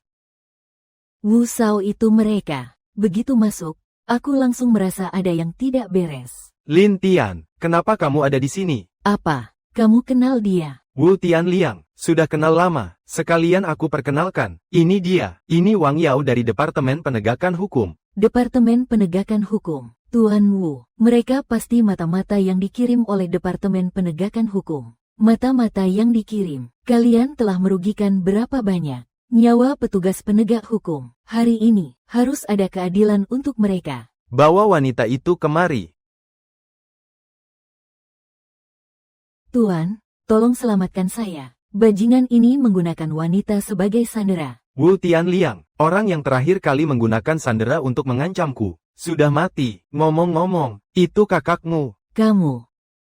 Wu Shao itu mereka, begitu masuk, aku langsung merasa ada yang tidak beres. Lin Tian, kenapa kamu ada di sini? Apa, kamu kenal dia? Wu Tianliang, sudah kenal lama, sekalian aku perkenalkan. Ini dia, ini Wang Yao dari Departemen Penegakan Hukum. Departemen Penegakan Hukum. Tuan Wu, mereka pasti mata-mata yang dikirim oleh Departemen Penegakan Hukum. Mata-mata yang dikirim, kalian telah merugikan berapa banyak nyawa petugas penegak hukum. Hari ini, harus ada keadilan untuk mereka. Bawa wanita itu kemari. Tuan, tolong selamatkan saya. Bajingan ini menggunakan wanita sebagai sandera. Wu Tianliang, orang yang terakhir kali menggunakan sandera untuk mengancamku, sudah mati. Ngomong-ngomong, itu kakakmu. Kamu,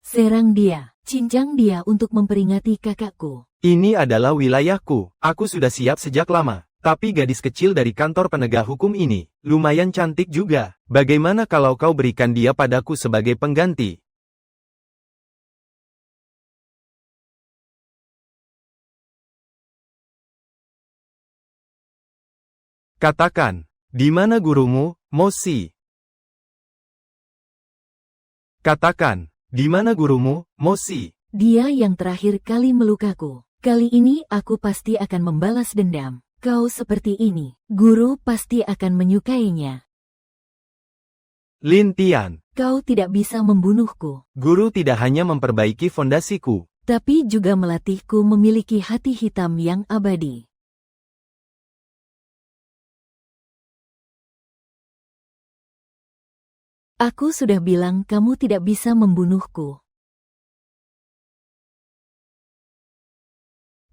serang dia, cincang dia untuk memperingati kakakku. Ini adalah wilayahku, aku sudah siap sejak lama. Tapi gadis kecil dari kantor penegak hukum ini, lumayan cantik juga. Bagaimana kalau kau berikan dia padaku sebagai pengganti? Katakan, di mana gurumu, Moshi? Katakan, di mana gurumu, Moshi? Dia yang terakhir kali melukaku. Kali ini aku pasti akan membalas dendam. Kau seperti ini, guru pasti akan menyukainya. Lin Tian, Kau tidak bisa membunuhku, guru tidak hanya memperbaiki fondasiku. tapi juga melatihku memiliki hati hitam yang abadi. Aku sudah bilang kamu tidak bisa membunuhku.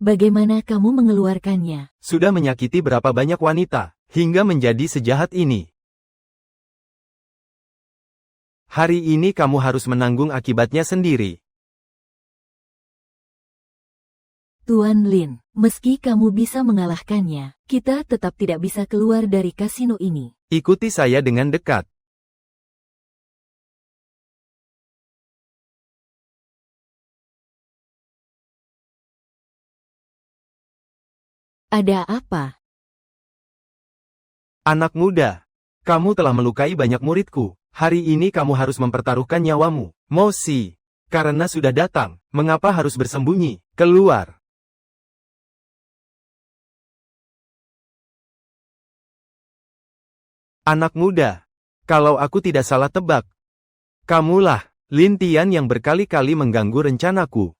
Bagaimana kamu mengeluarkannya? Sudah menyakiti berapa banyak wanita? hingga menjadi sejahat ini. Hari ini kamu harus menanggung akibatnya sendiri. Tuan Lin, meski kamu bisa mengalahkannya, kita tetap tidak bisa keluar dari kasino ini. Ikuti saya dengan dekat. Ada apa? Anak muda, kamu telah melukai banyak muridku. Hari ini kamu harus mempertaruhkan nyawamu. Moshi, karena sudah datang, mengapa harus bersembunyi? Keluar. Anak muda, kalau aku tidak salah tebak, kamulah Lin Tian yang berkali-kali mengganggu rencanaku.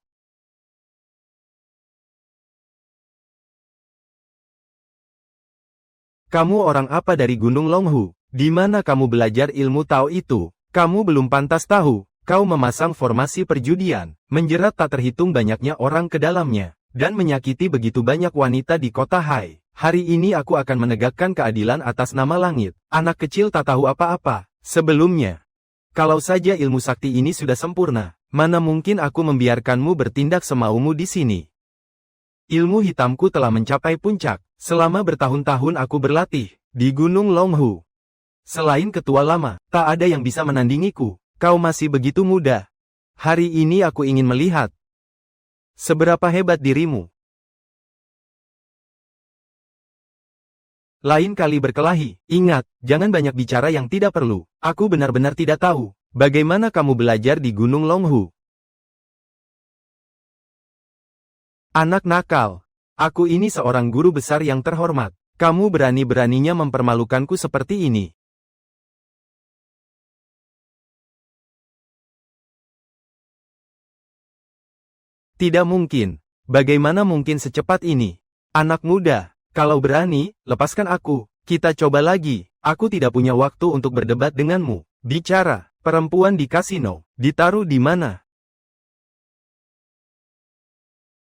Kamu orang apa dari Gunung Longhu? Di mana kamu belajar ilmu Tao itu? Kamu belum pantas tahu. Kau memasang formasi perjudian, menjerat tak terhitung banyaknya orang ke dalamnya, dan menyakiti begitu banyak wanita di kota Hai. Hari ini aku akan menegakkan keadilan atas nama langit. Anak kecil tak tahu apa-apa. Sebelumnya, kalau saja ilmu sakti ini sudah sempurna, mana mungkin aku membiarkanmu bertindak semaumu di sini. Ilmu hitamku telah mencapai puncak. Selama bertahun-tahun aku berlatih di Gunung Longhu. Selain ketua lama, tak ada yang bisa menandingiku. Kau masih begitu muda. Hari ini aku ingin melihat seberapa hebat dirimu. Lain kali berkelahi, ingat, jangan banyak bicara yang tidak perlu. Aku benar-benar tidak tahu bagaimana kamu belajar di Gunung Longhu. Anak nakal. Aku ini seorang guru besar yang terhormat. Kamu berani-beraninya mempermalukanku seperti ini. Tidak mungkin. Bagaimana mungkin secepat ini? Anak muda, kalau berani, lepaskan aku. Kita coba lagi. Aku tidak punya waktu untuk berdebat denganmu. Bicara, perempuan di kasino, ditaruh di mana?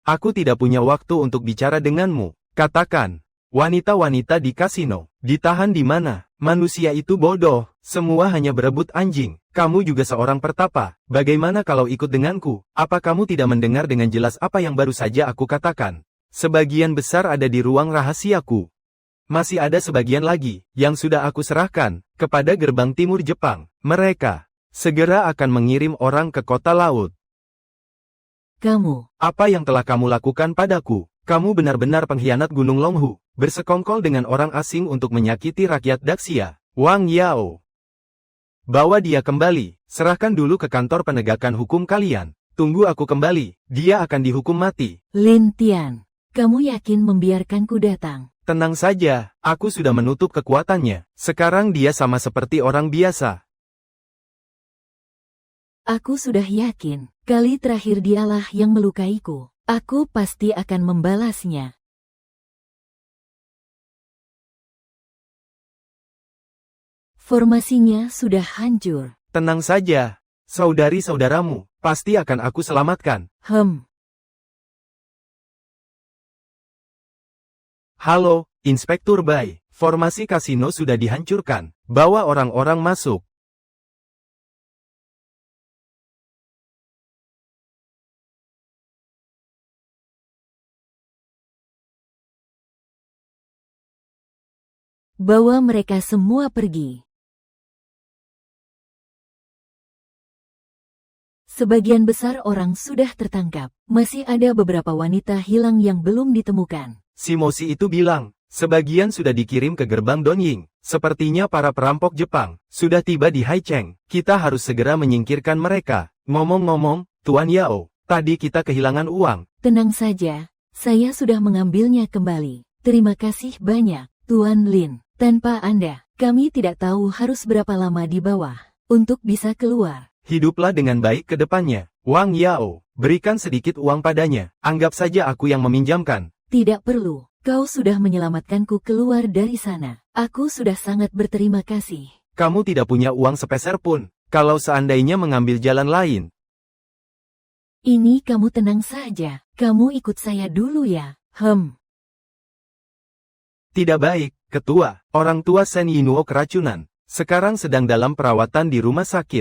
Aku tidak punya waktu untuk bicara denganmu. Katakan, wanita-wanita di kasino, ditahan di mana? Manusia itu bodoh, semua hanya berebut anjing. Kamu juga seorang pertapa, bagaimana kalau ikut denganku? Apa kamu tidak mendengar dengan jelas apa yang baru saja aku katakan? Sebagian besar ada di ruang rahasiaku. Masih ada sebagian lagi, yang sudah aku serahkan, kepada gerbang timur Jepang. Mereka segera akan mengirim orang ke kota laut. Kamu, Apa yang telah kamu lakukan padaku? Kamu benar-benar pengkhianat Gunung Longhu, bersekongkol dengan orang asing untuk menyakiti rakyat Daxia. Wang Yao. Bawa dia kembali, serahkan dulu ke kantor penegakan hukum kalian. Tunggu aku kembali, dia akan dihukum mati. Lin Tian, kamu yakin membiarkanku datang? Tenang saja, aku sudah menutup kekuatannya. Sekarang dia sama seperti orang biasa. Aku sudah yakin, kali terakhir dialah yang melukaiku. Aku pasti akan membalasnya. Formasinya sudah hancur. Tenang saja, saudari-saudaramu, pasti akan aku selamatkan. Halo, Inspektur Bai, formasi kasino sudah dihancurkan. Bawa orang-orang masuk. Bawa mereka semua pergi. Sebagian besar orang sudah tertangkap. Masih ada beberapa wanita hilang yang belum ditemukan. Si Moshi itu bilang, sebagian sudah dikirim ke gerbang Donying. Sepertinya para perampok Jepang sudah tiba di Haicheng. Kita harus segera menyingkirkan mereka. Ngomong-ngomong, Tuan Yao, tadi kita kehilangan uang. Tenang saja, saya sudah mengambilnya kembali. Terima kasih banyak, Tuan Lin. Tanpa Anda, kami tidak tahu harus berapa lama di bawah untuk bisa keluar. Hiduplah dengan baik ke depannya. Wang Yao, berikan sedikit uang padanya. Anggap saja aku yang meminjamkan. Tidak perlu, kau sudah menyelamatkanku keluar dari sana. Aku sudah sangat berterima kasih. Kamu tidak punya uang sepeser pun. Kalau seandainya mengambil jalan lain. Ini kamu tenang saja. Kamu ikut saya dulu ya. Tidak baik, Ketua, orang tua Shen Yinuo keracunan. Sekarang sedang dalam perawatan di rumah sakit.